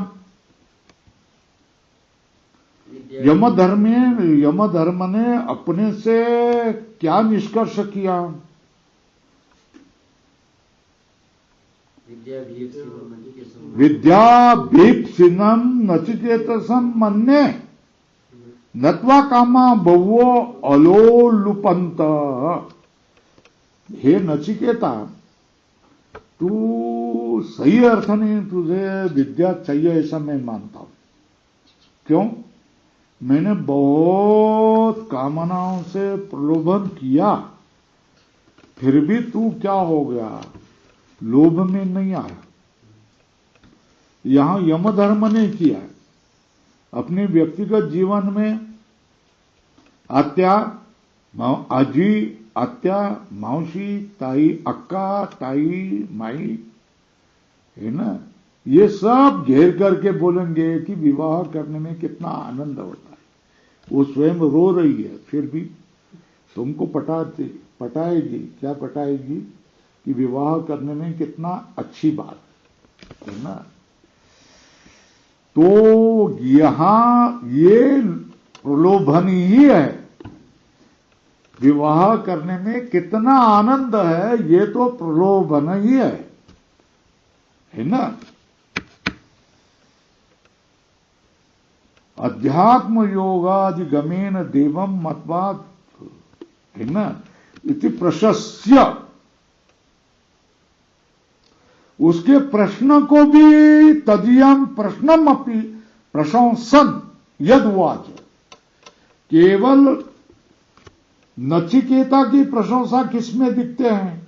विद्या यम धर्म ने अपने से क्या निष्कर्ष किया? विद्याभीप्सिनम नचिकेतसम मन्ये नत्वा कामा बहुवो अलोलुपंत। हे नचिकेता, तू सही अर्थ नहीं, तुझे विद्या चाहिए ऐसा मैं मानता हूं। क्यों? मैंने बहुत कामनाओं से प्रलोभन किया, फिर भी तू क्या हो गया? लोभ में नहीं आया। यहां यम धर्म ने किया है। अपने व्यक्तिगत जीवन में आत्या, आजी, आत्या, मावशी, ताई, अक्का, ताई, माई, है ना, ये सब घेर करके बोलेंगे कि विवाह करने में कितना आनंद होता है। वो स्वयं रो रही है, फिर भी तुमको पटाएगी। क्या पटाएगी? कि विवाह करने में कितना अच्छी बात है ना। तो यहां ये प्रलोभन ही है। विवाह करने में कितना आनंद है, ये तो प्रलोभन ही है ना। अध्यात्म योगादिगमेन देवम मतवाद, है ना, इति प्रशस्य। उसके प्रश्न को भी तदीयम प्रश्नम अपि प्रशंसन यदवाच। केवल नचिकेता की प्रशंसा किसमें दिखते हैं?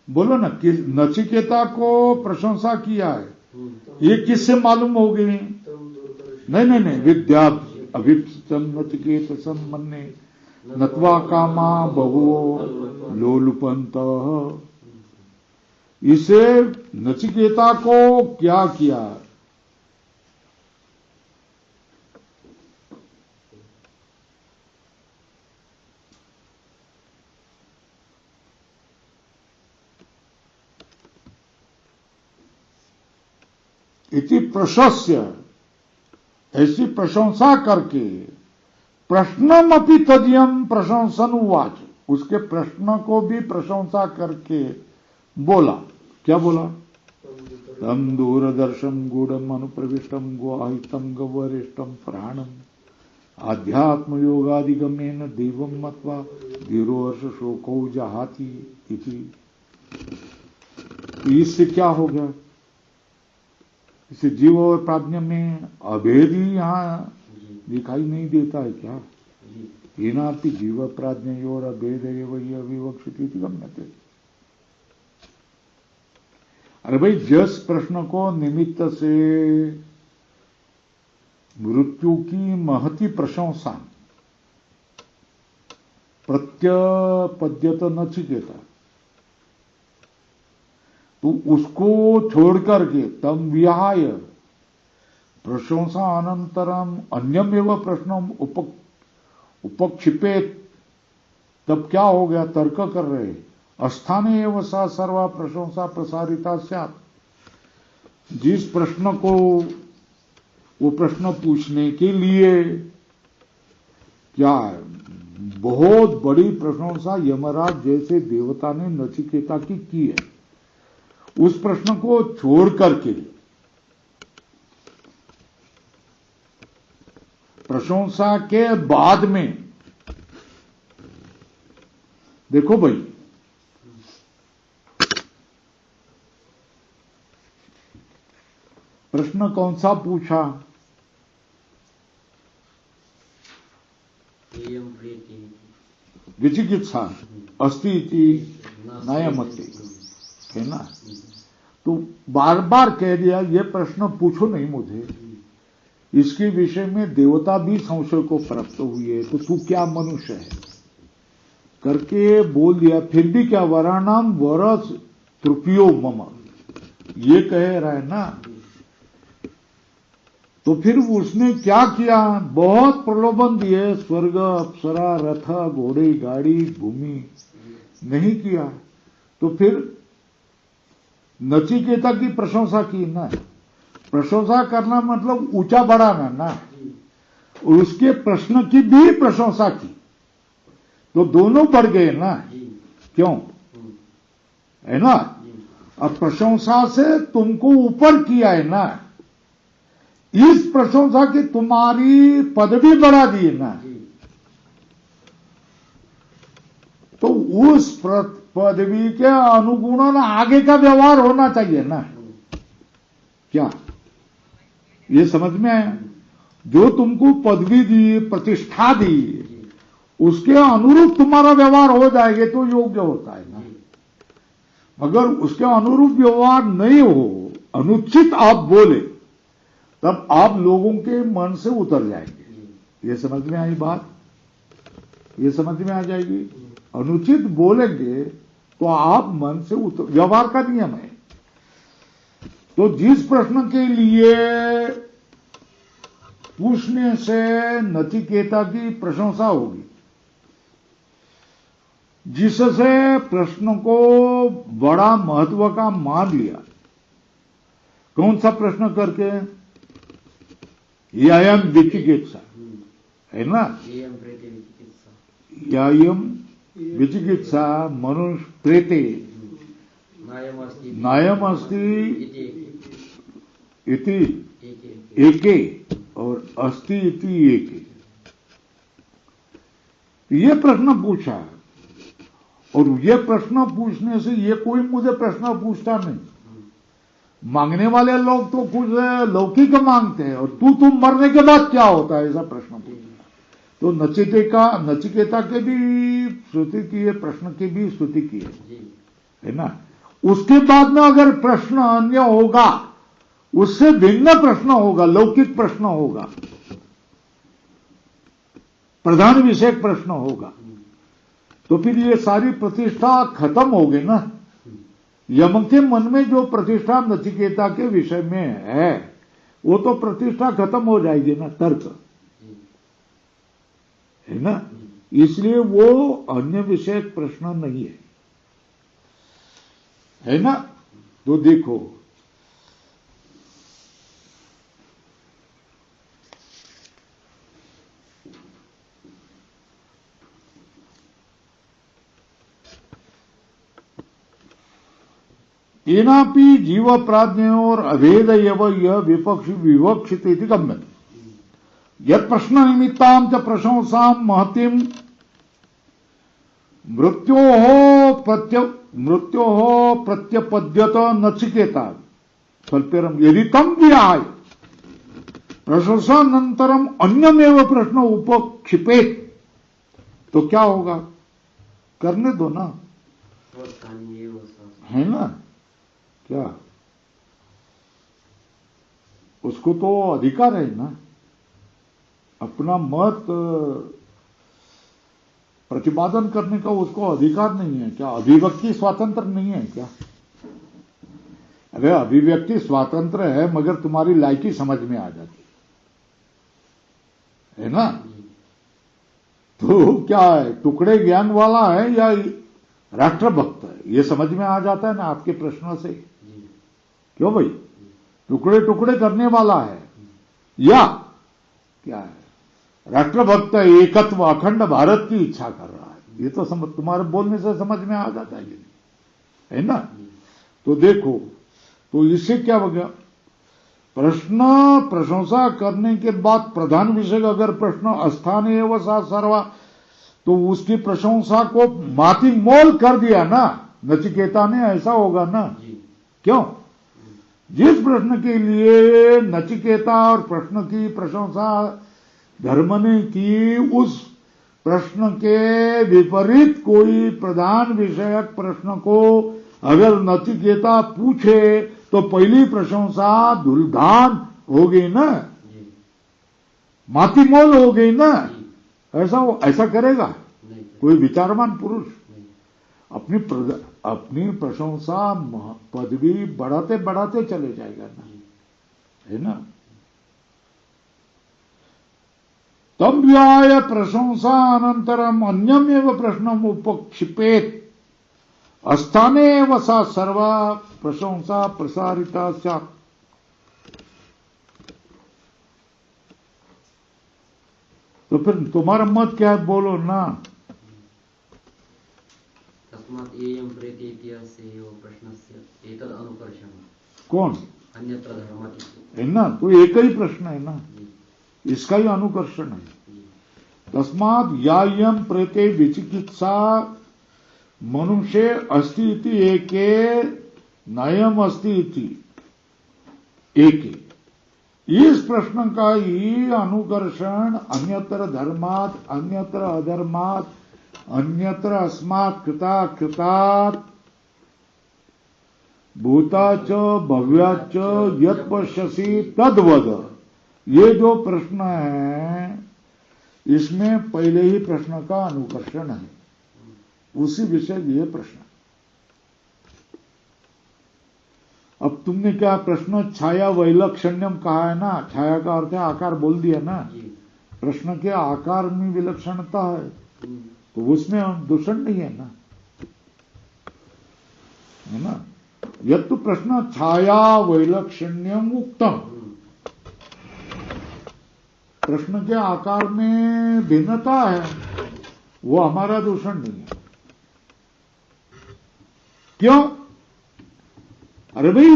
बोलो ना, कि नचिकेता को प्रशंसा किया है, ये किससे मालूम हो गई? नहीं, विद्या अभिप्सितम नचिकेतसम मन्ये नत्वा कामा बहुवो लोलुपंत। इसे नचिकेता को क्या किया? इति प्रशस्य, ऐसी प्रशंसा करके प्रश्नम अपि तदीयम प्रशंसन उवाच। उसके प्रश्न को भी प्रशंसा करके बोला। क्या बोला? तम दूरदर्शम गूढ़म अनुप्रविष्टम गुहाहितम गवरिष्टम प्राणम आध्यात्म योगादिगमेन देवम मत्वा धीरोहर्ष शोको जहाति इति। इससे क्या हो गया? इसे जीव और प्राज्ञ में अभेद ही यहां दिखाई नहीं देता है क्या? हीनाति जीव प्राज्ञयोर अभेद वही अविवक्षित गम्यते। अरे भाई, जिस प्रश्न को निमित्त से मृत्यु की महती प्रशंसा प्रत्यपद्यत नचिकेता, तो उसको छोड़ करके तम विहाय प्रशंसा अनंतरम अन्यमेव प्रश्न उपक्षिपेत, तब क्या हो गया? तर्क कर रहे, अस्थाने एव सा सर्वा प्रशंसा प्रसारिता स्यात्। जिस प्रश्न को वो प्रश्न पूछने के लिए क्या बहुत बड़ी प्रशंसा यमराज जैसे देवता ने नचिकेता की है, उस प्रश्न को छोड़ करके प्रशंसा के बाद में देखो भाई, प्रश्न कौन सा पूछा? विचिकित्सा अस्ति इति नायमते, है ना। तो बार बार कह दिया ये प्रश्न पूछो नहीं मुझे, इसके विषय में देवता भी संशय को प्राप्त हुई है, तो तू क्या मनुष्य है करके बोल दिया। फिर भी क्या, वराणाम वरस तृपयो मम, ये कह रहा है ना। तो फिर उसने क्या किया? बहुत प्रलोभन दिए, स्वर्ग, अप्सरा, रथ, घोड़े, गाड़ी, भूमि, नहीं किया। तो फिर नचिकेता की प्रशंसा की ना, प्रशंसा करना मतलब ऊंचा बढ़ाना ना, उसके प्रश्न की भी प्रशंसा की, तो दोनों बढ़ गए ना। क्यों? है ना। अब प्रशंसा से तुमको ऊपर किया है ना, इस प्रशंसा की तुम्हारी पदवी बढ़ा दी है ना, तो उस पदवी के अनुगुण आगे का व्यवहार होना चाहिए ना। क्या ये समझ में आया? जो तुमको पदवी दी, प्रतिष्ठा दी, उसके अनुरूप तुम्हारा व्यवहार हो जाएगा तो योग्य होता है ना। मगर उसके अनुरूप व्यवहार नहीं हो, अनुचित आप बोले, तब आप लोगों के मन से उतर जाएंगे। ये समझ में आई बात? ये समझ में आ जाएगी। अनुचित बोलेंगे तो आप मन से उतर, व्यवहार का नियम है। तो जिस प्रश्न के लिए पूछने से नचिकेता की प्रशंसा होगी, जिससे प्रश्न को बड़ा महत्व का मान लिया, कौन सा प्रश्न करके? यायम विचिकित्सा, है ना। यायम विचिकित्सा मनुष्य प्रेते नायम अस्ति इति एके और अस्ति इति एके। ये प्रश्न पूछा, और ये प्रश्न पूछने से ये कोई मुझे प्रश्न पूछता नहीं। मांगने वाले लोग तो कुछ लौकिक मांगते हैं, और तुम मरने के बाद क्या होता है, ऐसा प्रश्न पूछता। तो नचिकेता के भी स्तुति की है, प्रश्न की भी स्तुति की है ना। उसके बाद में अगर प्रश्न अन्य होगा, उससे भिन्न प्रश्न होगा, लौकिक प्रश्न होगा, प्रधान विषय प्रश्न होगा, तो फिर ये सारी प्रतिष्ठा खत्म हो गई ना। यम के मन में जो प्रतिष्ठा नचिकेता के विषय में है, वो तो प्रतिष्ठा खत्म हो जाएगी ना, तर्क, है ना। इसलिए वो अन्य विषय प्रश्न नहीं है ना। तो देखो, येनापि जीव प्राज्ञयोर अभेद एव यह विवक्षित इति गम्यते। यत् प्रश्न निमित्तां च प्रशंसां महतीं मृत्योः प्रत्यपद्यत नचिकेता स्वल्पेरम यदि तम विहाय प्रशंसानंतरम अन्यमेव प्रश्न उपक्षिपेत, तो क्या होगा? करने दो ना, है ना। क्या उसको तो अधिकार है ना, अपना मत प्रतिपादन करने का उसको अधिकार नहीं है क्या? अभिव्यक्ति स्वातंत्र नहीं है क्या? अरे अभिव्यक्ति स्वातंत्र है, मगर तुम्हारी लायकी समझ में आ जाती है ना। तो क्या है, टुकड़े ज्ञान वाला है या राष्ट्रभक्त है, ये समझ में आ जाता है ना आपके प्रश्नों से। क्यों भाई? टुकड़े टुकड़े करने वाला है या क्या है? राष्ट्रभक्त, एकत्व, अखंड भारत की इच्छा कर रहा है, ये तो तुम्हारे बोलने से समझ में आ जाता है ना। तो देखो, तो इससे क्या हो गया? प्रश्न प्रशंसा करने के बाद प्रधान विषय अगर प्रश्न अस्थानीय व सर्वा, तो उसकी प्रशंसा को माती मोल कर दिया ना नचिकेता ने, ऐसा होगा ना। क्यों? जिस प्रश्न के लिए नचिकेता और प्रश्न की प्रशंसा धर्म ने की, उस प्रश्न के विपरीत कोई प्रधान विषयक प्रश्न को अगर नचिकेता पूछे, तो पहली प्रशंसा धूलधान हो गई ना, मातीमोल हो गई ना। ऐसा करेगा कोई विचारवान पुरुष? अपनी प्रशंसा पदवी बढ़ाते बढ़ाते चले जाएगा ना, है ना। तम व्याय प्रशंसा अनंतरम अन्यमेव प्रश्न उपक्षिपेत अस्थाने वसा सर्वा प्रशंसा प्रसारिता स्यात्। तो फिर तुम्हारा मत क्या है, बोलो ना। तस्मात् एयं प्रेते इत्यस्य एव प्रश्नस्य एतद् अनुकर्षणम्। कौन अन्यत्र धर्मात् है ना, तो एक ही प्रश्न है ना, इसका ही अनुकर्षण है। तस्मात् यायं प्रेते विचिकित्सा मनुष्य अस्ति इति एके नयम अस्ति इति एके। इस प्रश्न का ही अनुकर्षण अन्यत्र धर्मात्, अन्यत्र अधर्मात्, अन्यत्र अस्मात् कृतात् कृतात् भूताच भव्याच यत् पश्यसि तद्वद। ये जो प्रश्न है इसमें पहले ही प्रश्न का अनुकर्षण है, उसी विषय ये प्रश्न। अब तुमने क्या प्रश्न छाया वैलक्षण्यम कहा है ना, छाया का अर्थ है आकार बोल दिया ना, प्रश्न के आकार में विलक्षणता है तो उसमें दूषण नहीं है ना, है ना। यह तो प्रश्न छाया वैलक्षण्यम उक्तम, प्रश्न के आकार में भिन्नता है, वो हमारा दूषण नहीं है। क्यों? अरे भाई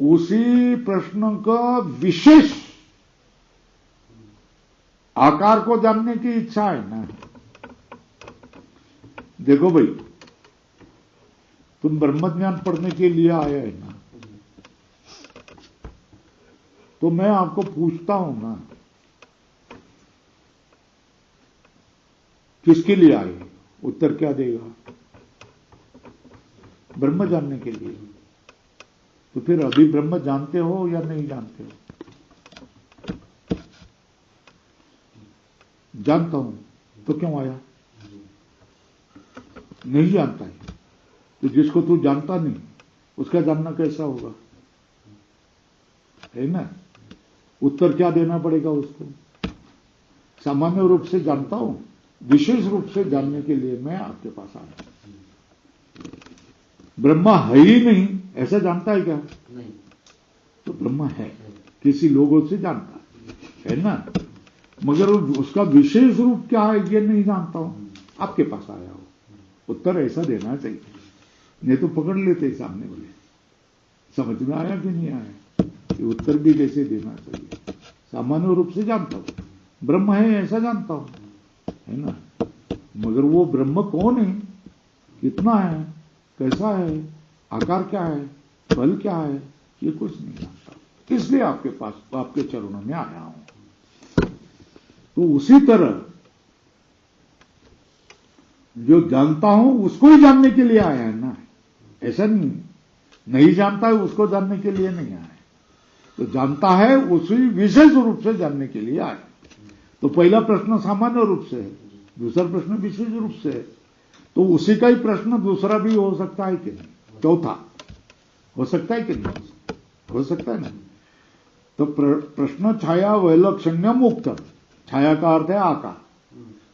उसी प्रश्न का विशेष आकार को जानने की इच्छा है ना। देखो भाई, तुम ब्रह्मज्ञान पढ़ने के लिए आए है ना, तो मैं आपको पूछता हूं ना, किसके लिए आए, उत्तर क्या देगा? ब्रह्म जानने के लिए। तो फिर अभी ब्रह्म जानते हो या नहीं जानते हो? जानता हूं तो क्यों आया? नहीं जानता है तो जिसको तू जानता नहीं उसका जानना कैसा होगा, है ना। उत्तर क्या देना पड़ेगा उसको? सामान्य रूप से जानता हूं, विशेष रूप से जानने के लिए मैं आपके पास आया। ब्रह्मा है ही नहीं ऐसा जानता है क्या? नहीं। तो ब्रह्मा है, किसी लोगों से जानता है ना, मगर उसका विशेष रूप क्या है ये नहीं जानता हूं, आपके पास आया हो। उत्तर ऐसा देना चाहिए, नहीं तो पकड़ लेते सामने वाले। समझ में आया कि नहीं आया? ये उत्तर भी कैसे देना चाहिए। सामान्य रूप से जानता हूं ब्रह्म है ऐसा जानता हूं, है ना, मगर वो ब्रह्म कौन है, कितना है, कैसा है, आकार क्या है, फल क्या है, ये कुछ नहीं जानता। इसलिए आपके पास, आपके चरणों में आया हूं। तो उसी तरह जो जानता हूं उसको ही जानने के लिए आया है ना, ऐसा नहीं जानता है उसको जानने के लिए नहीं आया। तो जानता है उसी विशेष रूप से जानने के लिए आया। तो पहला प्रश्न सामान्य रूप से है, दूसरा प्रश्न विशेष रूप से है। तो उसी का ही प्रश्न दूसरा भी हो सकता है कि नहीं, चौथा हो सकता है कि नहीं, हो सकता है ना। तो प्रश्न छाया वैलक्षण्यम उक्तम, छाया का अर्थ है आकार,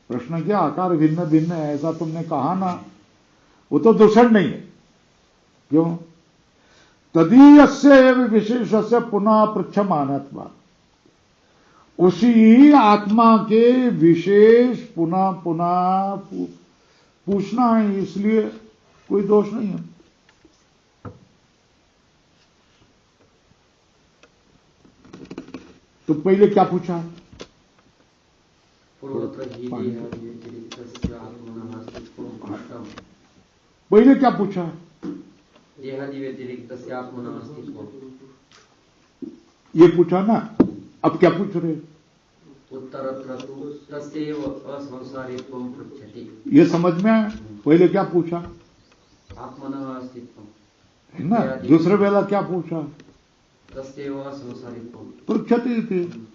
प्रश्न के आकार भिन्न भिन्न है ऐसा तुमने कहा ना, वो तो दूषण नहीं है। क्यों? तदीयस्य एव विशेषस्य पुनः पृच्छमानत्वा, उसी आत्मा के विशेष पुनः पुनः पूछना है, इसलिए कोई दोष नहीं है। तो पहले क्या पूछा? पहले क्या पूछा? ये पूछा ना, अब क्या पूछ रहे? ये समझ में आया? पहले क्या पूछा? आत्मनः अस्तित्वम्, है ना। दूसरे वेला क्या पूछा? तस्यैव संसारित्वम् पृच्छति इति।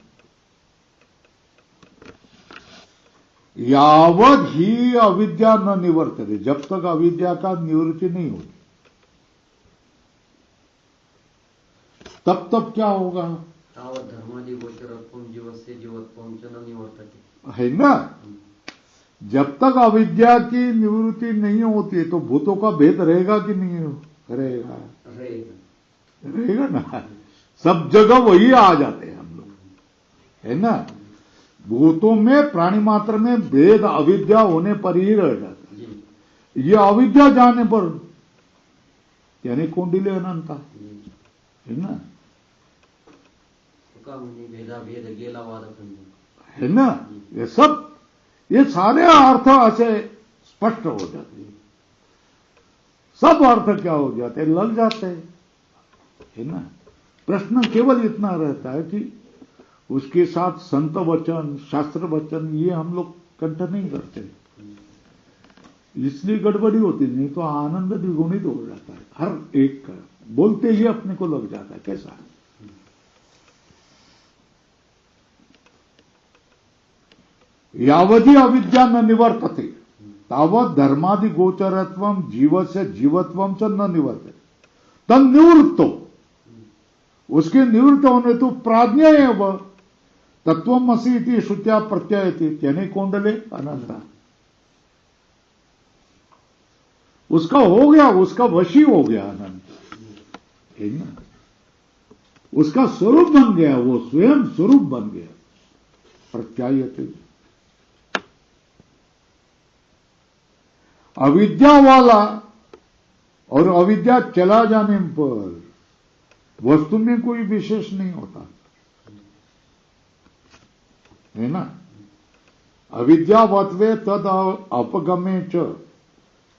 यावद ही अविद्या न निवर्तते, जब तक अविद्या का निवृत्ति नहीं होगी तब तब क्या होगा? तावत् धर्मादि गोचरत्वं जीवस्य जीवत्वं च न निवर्तते, है ना। जब तक अविद्या की निवृत्ति नहीं होती तो भूतों का भेद रहेगा कि नहीं रहेगा? रहेगा ना। सब जगह वही आ जाते हैं हम लोग, है ना। भूतों में प्राणी मात्र में भेद अविद्या होने पर ही रह जाता है। ये अविद्या जाने पर यानी कौंडिल्य अनंता, है ना, है ना। ये सारे अर्थ ऐसे स्पष्ट हो जाते हैं। सब अर्थ क्या हो जाते हैं? लग जाते हैं, है ना। प्रश्न केवल इतना रहता है कि उसके साथ संत वचन, शास्त्र वचन ये हम लोग कंठ नहीं करते, इसलिए गड़बड़ी होती। नहीं तो आनंद द्विगुणित हो जाता है। हर एक का बोलते ही अपने को लग जाता है कैसा है। यावधि अविद्या न निवर्तते तावत धर्मादि गोचरत्वम जीवस्य जीवत्वम च न निवर्तते तन निवृत्तो, उसके निवृत्त होने तो प्राज्ञा एव तत्वमसि इति श्रुत्या प्रत्ययति यानी कौंडल्य अनंता। उसका हो गया, उसका वशी हो गया अनंत, है ना। उसका स्वरूप बन गया, वो स्वयं स्वरूप बन गया। प्रत्यायते अविद्या वाला और अविद्या चला जाने पर वस्तु में कोई विशेष नहीं होता, है ना। अविद्यावत्वे तद अपगमे च,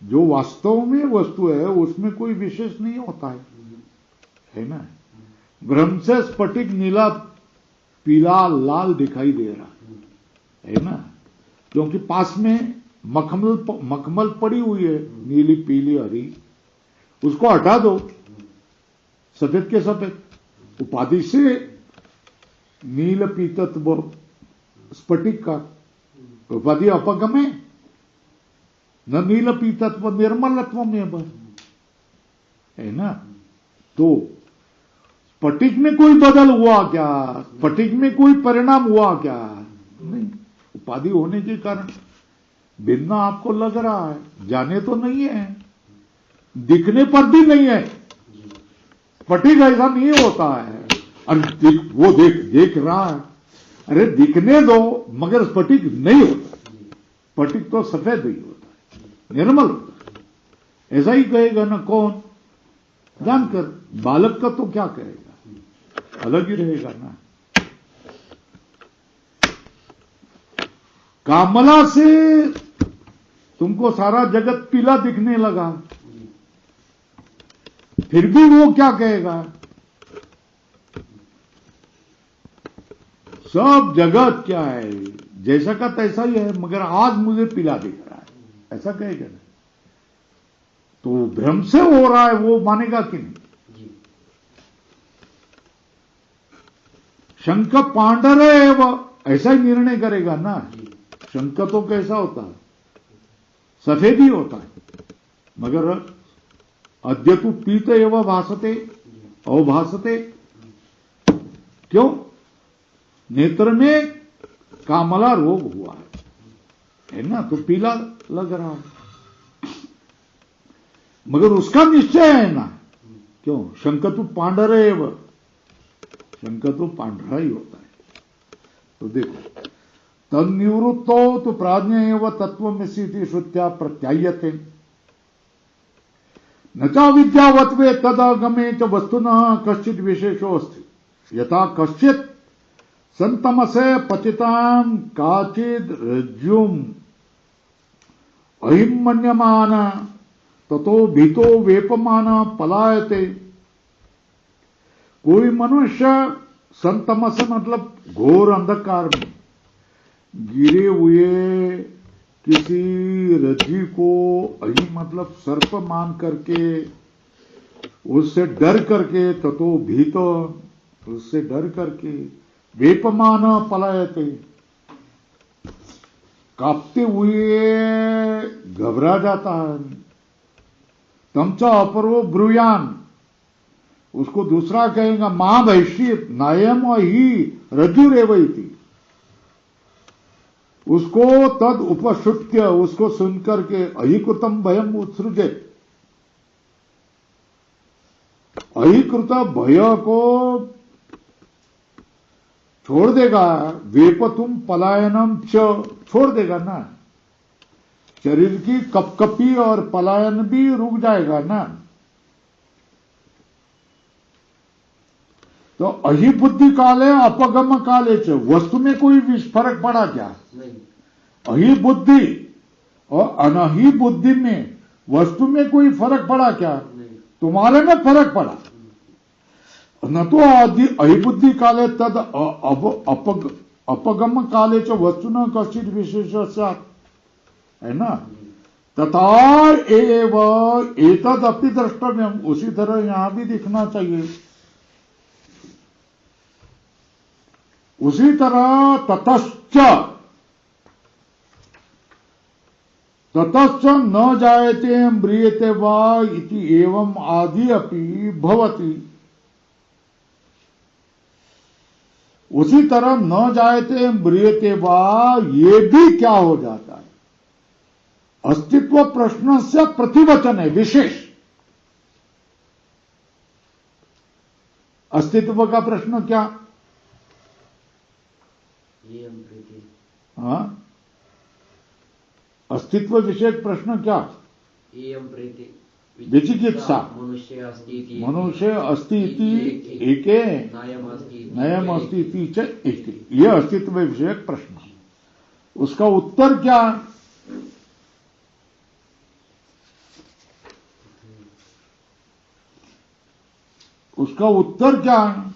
जो वास्तव में वस्तु है उसमें कोई विशेष नहीं होता है ना। ब्रह्म से स्फटिक नीला पीला लाल दिखाई दे रहा है ना, क्योंकि पास में मखमल पड़ी हुई है, नीली पीली हरी, उसको हटा दो, सफेद के सफेद। उपाधि से नील पीतत्व स्फटिक का उपाधि अपगमे न नील पीतत्व निर्मलत्व में बस, है ना। तो स्फटिक में कोई बदल हुआ क्या? स्फटिक में कोई परिणाम हुआ क्या? नहीं। उपाधि होने के कारण भिन्न आपको लग रहा है, जाने तो नहीं है, दिखने पर भी नहीं है। स्फटिक ऐसा नहीं होता है। अरे वो देख रहा है, अरे दिखने दो, मगर स्फटिक नहीं होता। स्फटिक तो सफेद ही होता है, निर्मल होता है। ऐसा ही कहेगा ना कौन? जानकर। बालक का तो क्या कहेगा, अलग ही रहेगा ना। कामला से तुमको सारा जगत पीला दिखने लगा, फिर भी वो क्या कहेगा? सब जगत क्या है, जैसा का तैसा ही है, मगर आज मुझे पीला दिख रहा है, ऐसा कहेगा ना। तो भ्रम से हो रहा है, वो मानेगा कि नहीं? शंख पांडर है, वह ऐसा ही निर्णय करेगा ना। शंख तो कैसा होता है? सफेद ही होता है, मगर अद्य तु पीत एवं भासते अवभासते। क्यों? नेत्र में कामला रोग हुआ है ना, तो पीला लग रहा है, मगर उसका निश्चय है ना। क्यों? शंख तो पांडर एवं, शंख तो पांडरा ही होता है। तो देखो, तन्निवृत्तो तो प्राज्ञ एवं तत्वमसि इति श्रुत्या प्रत्यायते न च विद्यावत्वे तदगमे च वस्तुनः कश्चित् विशेषो अस्ति। यथा कश्चित् संतमसे पतितां काचिद् रज्जुम् अहिं मन्यमान ततो भीतो वेपमान पलायते। कोई मनुष्य संतमस मतलब घोर अंधकार में गिरे हुए किसी रज्जु को अहि मतलब सर्प मान करके, उससे डर करके, ततो भीतो उससे डर करके, वेपमान पलायते कांपते हुए घबरा जाता है। तमचा अपरो ब्रूयान, उसको दूसरा कहेगा महाभैषित नायम ही रज्जुरेव इति। उसको तद उपश्रुत्य, उसको सुनकर के अहिकृतम भयम उत्सृजेत, अहिकृत भय को छोड़ देगा, वेपतुम पलायनम च, छोड़ देगा ना, शरीर की कपकपी और पलायन भी रुक जाएगा ना। तो अहिबुद्धि काले अपगम काले च, वस्तु में कोई फर्क पड़ा क्या? अहिबुद्धि और अनहि बुद्धि में, वस्तु में कोई फर्क पड़ा क्या? तुम्हारे में फर्क पड़ा। न तो अहिबुद्धि काले तद अपगम काले च वस्तु न कश्चित विशेष, है ना। तथा एव एतद अपि द्रष्टव्यम, उसी तरह यहां भी दिखना चाहिए। उसी तरह ततश्च न जायते म्रियते वा इति एवं आदि अपि भवति। उसी तरह न जायते म्रियते वा, ये भी क्या हो जाता है? अस्तित्व प्रश्न से प्रतिवचन है, विशेष। अस्तित्व का प्रश्न क्या? हाँ, अस्तित्व विषयक प्रश्न क्या? विचिकित्सा। मनुष्य अस्ति इति एके, नयम अस्ति इति च एके, ये अस्तित्व विषयक प्रश्न। उसका उत्तर क्या? उसका उत्तर क्या है?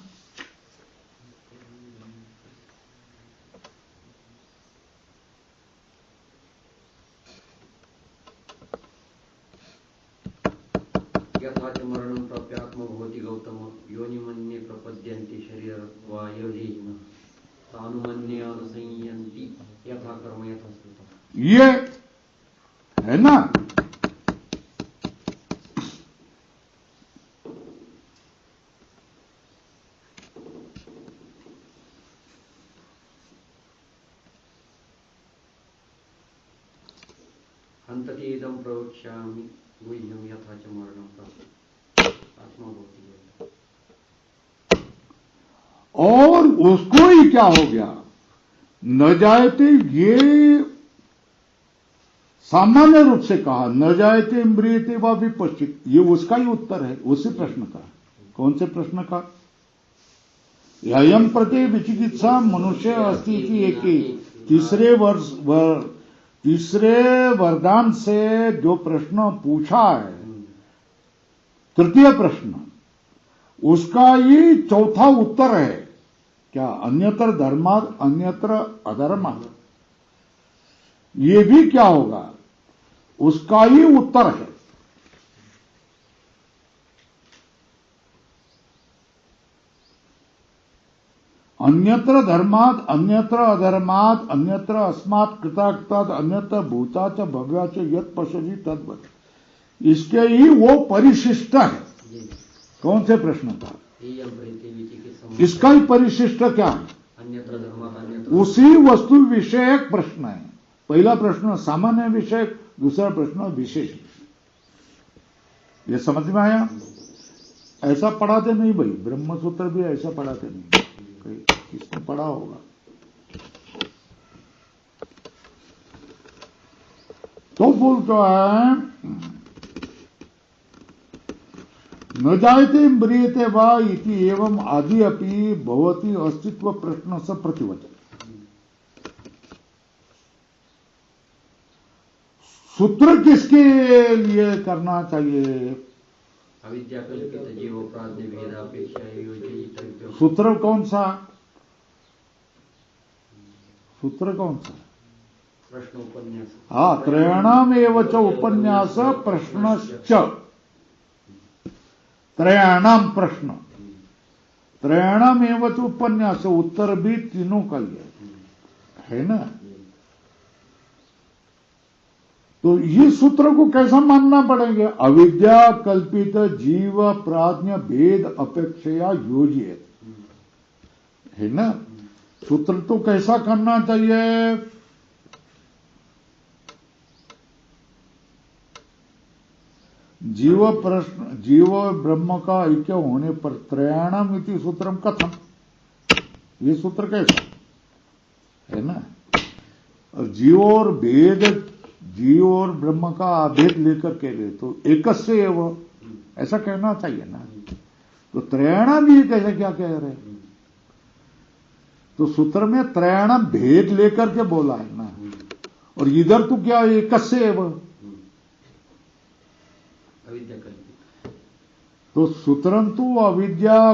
मरणं प्राप्यात्म भवति गौतम योनिमन्ये प्रपद्यन्ते शरीरत्वायोजयिनः तानुमन्ये अनुसंयन्ति यथा कर्म यथा स्मृतम्। ये है ना। हन्तति इदं प्रवक्ष्यामि गुह्यं यथा च मरणं प्राप्य आत्मा भवति। और उसको ही क्या हो गया? न जायते, ये सामान्य रूप से कहा, न जायते म्रियते वा विपश्चित, ये उसका ही उत्तर है, उसी प्रश्न का। कौन से प्रश्न का? ययम प्रति विचिकित्सा मनुष्य अस्ति इति एके, तीसरे वरदान से जो प्रश्न पूछा है, तृतीय प्रश्न, उसका ये चौथा उत्तर है। क्या? अन्यत्र धर्मात् अन्यत्र अधर्मात्, ये भी क्या होगा? उसका ही उत्तर है। अन्यत्र धर्मात् अन्यत्र अधर्मात् अन्यत्र अस्मात् कृताकृतात् अन्यत्र भूताच भव्याच यत् पश्यति तद्वत्, इसके ही वो परिशिष्ट है। कौन से प्रश्न का? इसका ही परिशिष्ट क्या है? अन्यत्र धर्मात् अन्यत्र, उसी वस्तु विषयक प्रश्न है। पहला प्रश्न सामान्य विषयक, दूसरा प्रश्न विशेष। ये समझ में आया? ऐसा पढ़ाते नहीं भाई, ब्रह्मसूत्र भी ऐसा पढ़ाते नहीं, किसने पढ़ा होगा? तो बोलता है न जायते म्रियते वा इति एवं आदि अपि भवति अस्तित्व प्रश्न से प्रतिवचन। सूत्र किसके लिए करना चाहिए? अविद्या कल्पित जीव प्राज्ञ भेदापेक्षा योजित। सूत्र कौन सा? सूत्र कौन सा? प्रश्न उपन्यास। हाँ, त्रयाणाम एव च उपन्यास प्रश्नश्च, त्रयाणाम प्रश्न, त्रयाणाम एव च उपन्यास, उत्तर भी तीनों का ही है ना। तो इस सूत्र को कैसा मानना पड़ेगा? अविद्या कल्पित जीव प्राज्ञ भेद अपेक्षया योजित, है ना। सूत्र तो कैसा करना चाहिए? जीव ब्रह्म का ऐक्य होने पर त्रयाणाम इति सूत्रम कथम, ये सूत्र कैसा है ना। और जीव और ब्रह्म का अभेद लेकर कह रहे तो एकस्य एव ऐसा कहना चाहिए ना। तो त्रयाणाम भी कैसे क्या कह रहे, तो सूत्र में त्रयाणाम भेद लेकर के बोला है ना। और इधर तो क्या एकस्य एव, तो सूत्रम तो अविद्या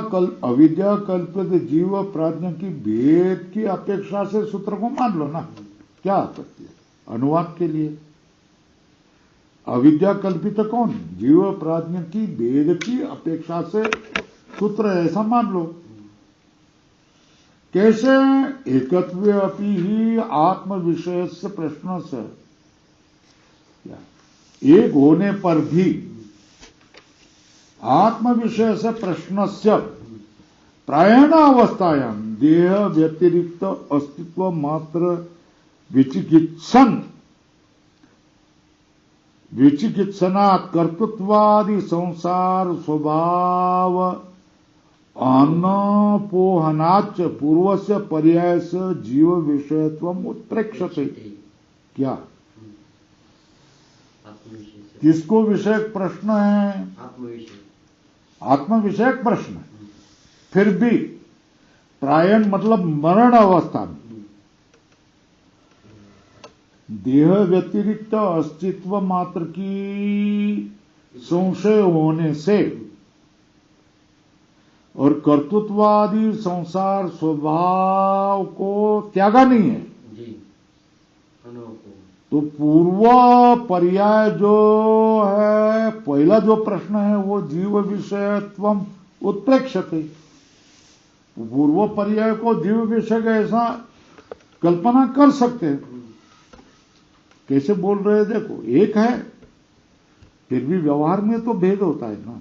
कल्पित जीव प्राज्ञ की भेद की अपेक्षा से सूत्र को मान लो ना, क्या आपत्ति है अनुवाद के लिए। अविद्या कल्पित कौन, जीव प्राज्ञ की भेद की अपेक्षा से सूत्र ऐसा मान लो। कैसे, एकत्व अपि ही आत्म विषय से प्रश्न से, एक होने पर भी आत्म विषय से प्रश्न से प्रायण अवस्थायां देह व्यतिरिक्त अस्तित्व मात्र विचिकित्सनात् कर्तृत्वादि संसार स्वभाव अनपोहनाच पूर्वस्य पर्याय से जीव विषयत्वम उत्प्रेक्षते। क्या किसको विषयक प्रश्न है, आत्म विषयक प्रश्न। फिर भी प्रायण मतलब मरण अवस्था में देह व्यतिरिक्त अस्तित्व मात्र की संशय होने से और कर्तृत्वादि संसार स्वभाव को त्यागा नहीं है, तो पूर्व पर्याय जो है, पहला जो प्रश्न है वो जीव विषयत्वम उत्प्रेक्षते, पूर्व पर्याय को जीव विषय का ऐसा कल्पना कर सकते हैं। कैसे बोल रहे हैं देखो, एक है फिर भी व्यवहार में तो भेद होता है ना।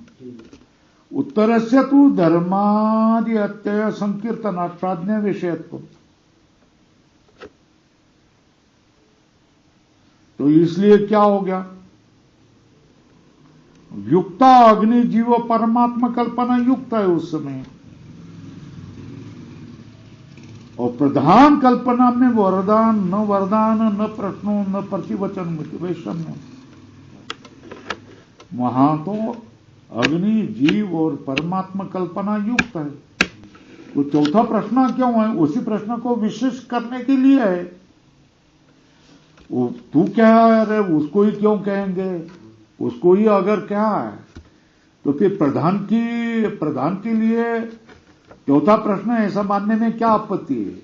उत्तरस्य तु धर्मादि अत्यय संकीर्तना प्राज्ञ विषयत्व, तो इसलिए क्या हो गया, युक्ता अग्नि जीव परमात्मा कल्पना युक्त है उस समय, और प्रधान कल्पना में वरदान न प्रश्नों न प्रतिवचन वैषम्य, वहां तो अग्नि जीव और परमात्मा कल्पना युक्त है। तो चौथा प्रश्न क्यों है, उसी प्रश्न को विशेष करने के लिए है। तू क्या है उसको ही क्यों कहेंगे, उसको ही अगर क्या है तो फिर प्रधान के लिए चौथा प्रश्न ऐसा मानने में क्या आपत्ति है।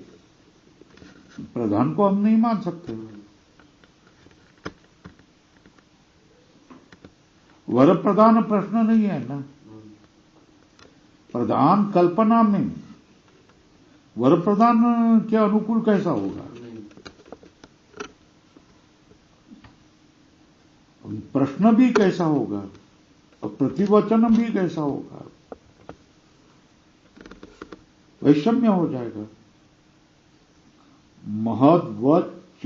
प्रधान को हम नहीं मान सकते। वर प्रधान प्रश्न नहीं है ना, प्रधान कल्पना में वर प्रधान के अनुकूल कैसा होगा, प्रश्न भी कैसा होगा और प्रतिवचन भी कैसा होगा, वैषम्य हो जाएगा। महद्वच्च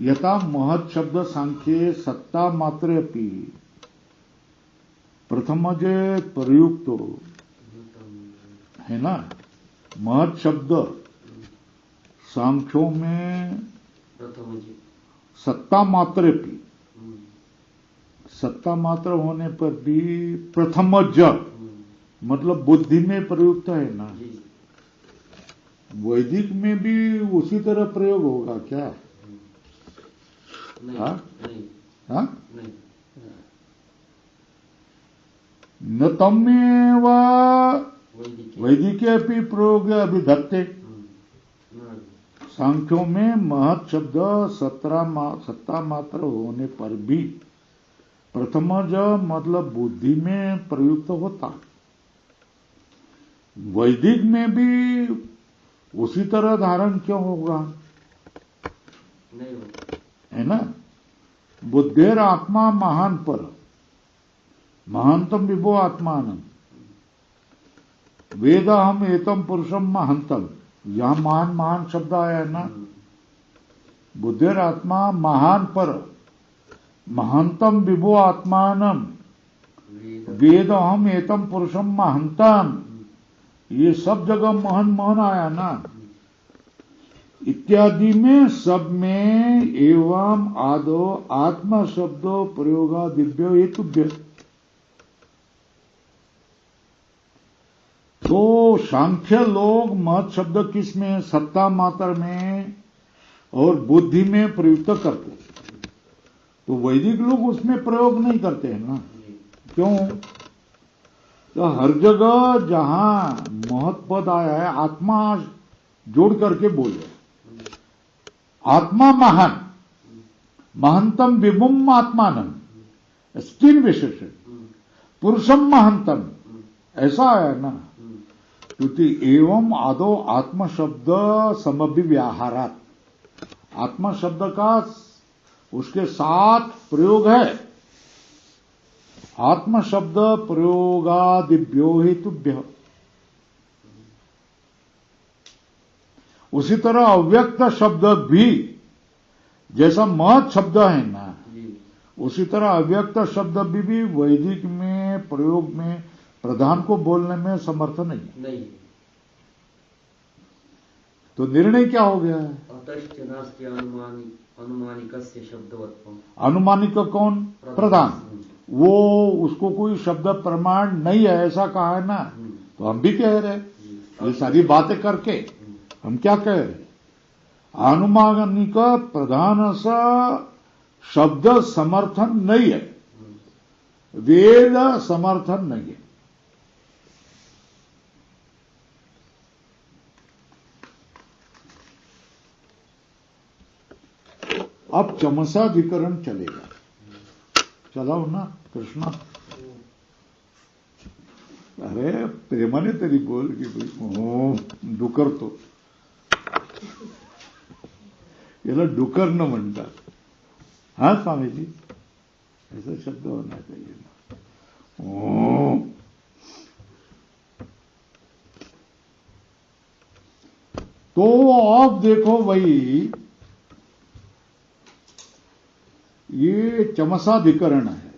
यथा महत् शब्द सांख्ये सत्ता मात्र अपि प्रथम जे प्रयुक्त है ना, महत् शब्द सांख्यों में सत्ता मात्र भी, सत्ता मात्र होने पर भी प्रथम ज मतलब बुद्धि में प्रयुक्त है ना। वैदिक में भी उसी तरह प्रयोग होगा क्या, नहीं, नहीं। न तमेव वैदिके भी प्रयोग अभिधत्ते, सांख्यों में महत् शब्द सत्ता मात्र होने पर भी प्रथम ज मतलब बुद्धि में प्रयुक्त होता, वैदिक में भी उसी तरह धारण क्यों होगा, नहीं है ना। बुद्धेर आत्मा महान पर महानतम विभो आत्मान वेद हम एतम पुरुषम महंतम, यहां महान शब्द आया है ना, बुद्धिरात्मा महान पर महांतम विभो आत्मानम वेद हम एतम पुरुषम महंतम, ये सब जगह महन महन आया ना, इत्यादि में सब में एवं आदो आत्मा शब्दो प्रयोगा दिव्य हेतुभ्य। तो सांख्य लोग महत शब्द किसमें, सत्ता मात्र में और बुद्धि में प्रयुक्त करते, तो वैदिक लोग उसमें प्रयोग नहीं करते हैं ना। क्यों? तो हर जगह जहां महत पद आया है आत्मा जोड़ करके बोले, आत्मा महान, महंतम विभुम आत्मानम, तीन विशेषण, पुरुषम महंतम, ऐसा है ना। क्योंकि एवं आदो आत्म शब्द समभिव्याहारात, आत्मा शब्द का उसके साथ प्रयोग है, आत्म शब्द प्रयोगादिभ्यो हेतुभ्य। उसी तरह अव्यक्त शब्द भी जैसा महत शब्द है ना, उसी तरह अव्यक्त शब्द भी वैदिक में प्रयोग में प्रधान को बोलने में समर्थ नहीं। तो निर्णय क्या हो गया है? अनुमानिक कौन? प्रधान। वो उसको कोई शब्द प्रमाण नहीं है ऐसा कहा है ना, तो हम भी कह रहे ये सारी बातें करके हम क्या कह रहे, अनुमानिक प्रधान सा शब्द समर्थन नहीं है, वेद समर्थन नहीं है। अब चमसाधिकरण चलेगा, चलाओ ना कृष्णा। अरे प्रेमाने तरी बोल की भाई डुकर तो याला डुकर न म्हणतात। हाँ स्वामी जी, ऐसा शब्द होना चाहिए ना। तो अब देखो भाई, ये चमसाधिकरण है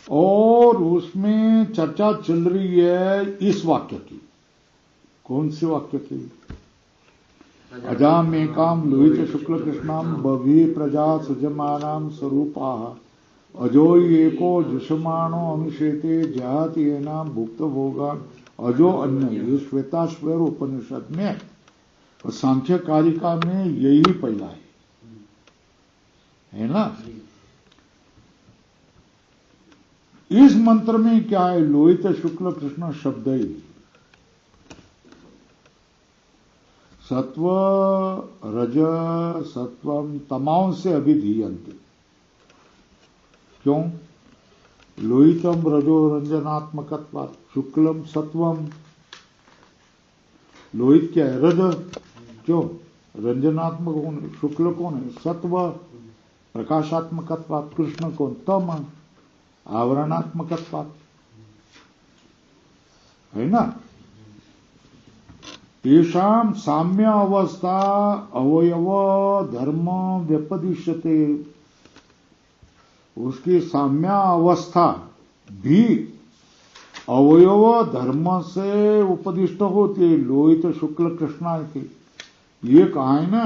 और उसमें चर्चा चल रही है इस वाक्य की। कौन से वाक्य की? अजाम एकाम लोहित शुक्ल कृष्णाम बभी प्रजा सजमानाम स्वरूपा अजो एको जुषमाणो अनुशेते जहाति एनाम भुक्त भोगा अजो अन्य, ये श्वेताश्वर उपनिषद में और सांख्य कारिका में यही पहला है ना। इस मंत्र में क्या है? लोहित शुक्ल कृष्ण शब्द ही सत्व रज सत्वम तमाम से अभिधीयन्ते। क्यों? लोहितम रजो रंजनात्मकत्वात्, शुक्लम सत्वम। लोहित क्या है? रज। क्यों? रंजनात्मक कौन है? शुक्ल कौन है? सत्व। प्रकाशात्मकत्वात्, कृष्ण कौन? तम। आवरणात्मकत्वात्, है ना। तेषाम साम्य अवस्था अवयव धर्म व्यपदिश्यते, उसकी साम्य अवस्था भी अवयव धर्म से उपदिष्ट होते। लोहित शुक्ल कृष्णा के ये कहा है ना,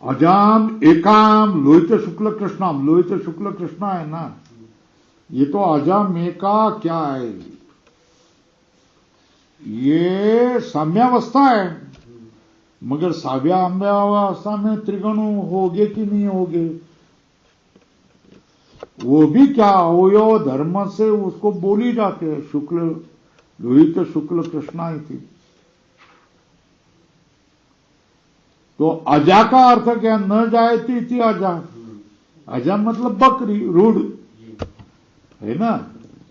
अजाम एकाम लोहित शुक्ल कृष्णाम, लोहित शुक्ल कृष्णा है ना, ये तो अजाम एका क्या है? ये साम्यावस्था है, मगर साम्यावस्था में त्रिगुण होगे कि नहीं होगे? वो भी क्या अवयव धर्म से उसको बोली जाते हैं। शुक्ल लोहित शुक्ल कृष्णा थी। तो अजा का अर्थ क्या? न जायती थी अजा। अजा मतलब बकरी, रूढ़, है ना।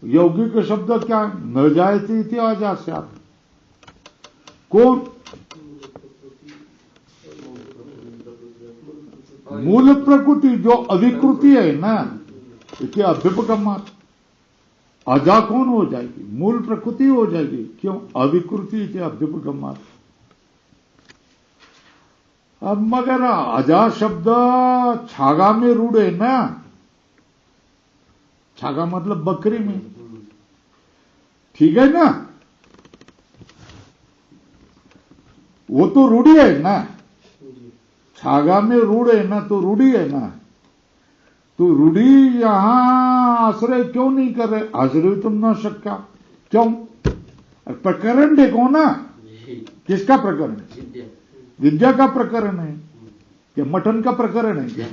यौगिक शब्द क्या? न जायती थी अजा से आप कौन? मूल प्रकृति जो अविकृति है ना, इसके अभ्युपगमात अजा कौन हो जाएगी? मूल प्रकृति हो जाएगी। क्यों? अविकृति के अभ्युपगमात। अब मगर अजा शब्द छागा में रूढ़ है ना, छागा मतलब बकरी में, ठीक है ना, वो तो रूढ़ी है ना, छागा में रूढ़ है ना, तो रूढ़ी है ना, तो रूढ़ी यहां आश्रय क्यों नहीं कर रहे? आश्रय तुम न शक्या, क्यों? प्रकरण देखो ना, किसका प्रकरण है? विद्या का प्रकरण है क्या? मटन का प्रकरण है क्या?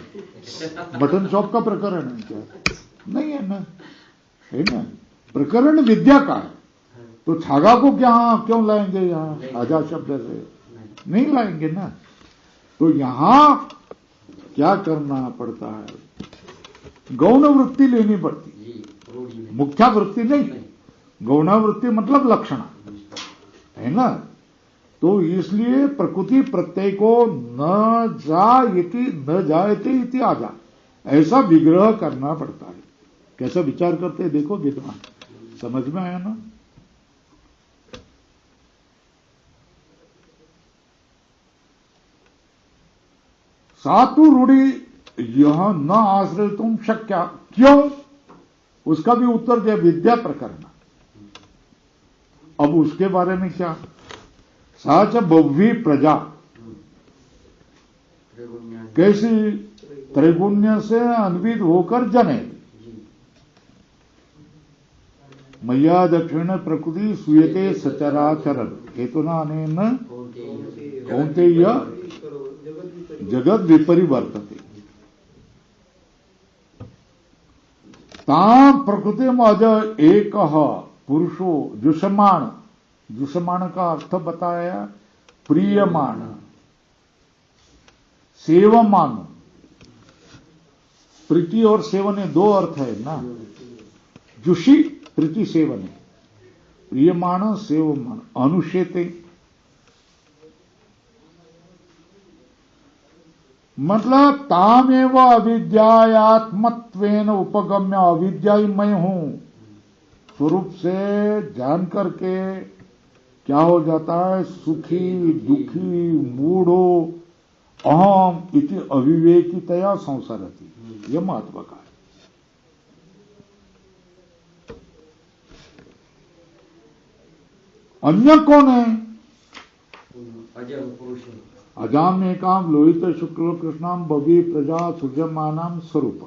मटन शॉप का प्रकरण है क्या? नहीं है ना, है ना, प्रकरण विद्या का है। तो छागा को क्या क्यों लाएंगे यहां आजा शब्द से? नहीं लाएंगे ना। तो यहां क्या करना पड़ता है? गौण वृत्ति लेनी पड़ती, मुख्या वृत्ति नहीं। गौण वृत्ति मतलब लक्षण है ना। तो इसलिए प्रकृति प्रत्यय को न जायते इति आजा, ऐसा विग्रह करना पड़ता है। कैसा विचार करते हैं देखो विद्वान, समझ में आया ना? सातु रूढ़ी यह न आश्रय तुम शक्या, क्यों? उसका भी उत्तर दिया विद्या प्रकरण। अब उसके बारे में क्या? साच बहुवी प्रजा, कैसी? त्रैगुण्य से अन्वित होकर जने, मैया दक्षिण प्रकृति सुयते सचराचरण हेतुना अनेन कौन्तेय जगत विपरिवर्तते। ताम प्रकृति में अज एक पुरुषो जुषमाण, जुषमाण का अर्थ बताया प्रियमाण, सेवमान। प्रीति और सेवन दो अर्थ है ना, जुषी प्रीति सेवन, प्रियमाण सेवमान, अनुशेते मतलब तामेव अविद्यात्मत्वेन उपगम्य, अविद्या ही मैं हूं स्वरूप से जान करके क्या हो जाता है? सुखी दुखी मूढ़ो अहम इति अविवेकितया संसारती। यह महत्व का है। अन्य कौन है? अजाम एकाम लोहित शुक्ल कृष्णाम बवी प्रजा सुजमानाम स्वरूप,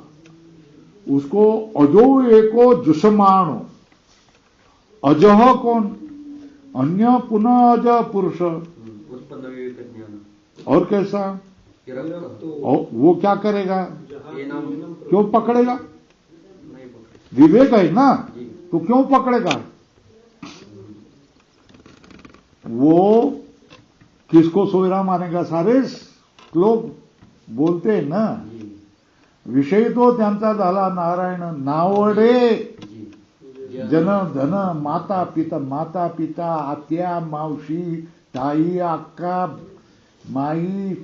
उसको अजो एको जुषमाणो, अजह कौन? अन्य पुनः अज पुरुष, उत्पन्न विवेक ज्ञान। और कैसा? और वो क्या करेगा? क्यों पकड़ेगा? विवेक है ना, तो क्यों पकड़ेगा? वो किसको सोयरा मानेगा? सारे लोग बोलते हैं ना, विषय तो त्यांचा झाला नारायण, नावडे जन धन माता पिता आत्या मावशी ताई अक्का माई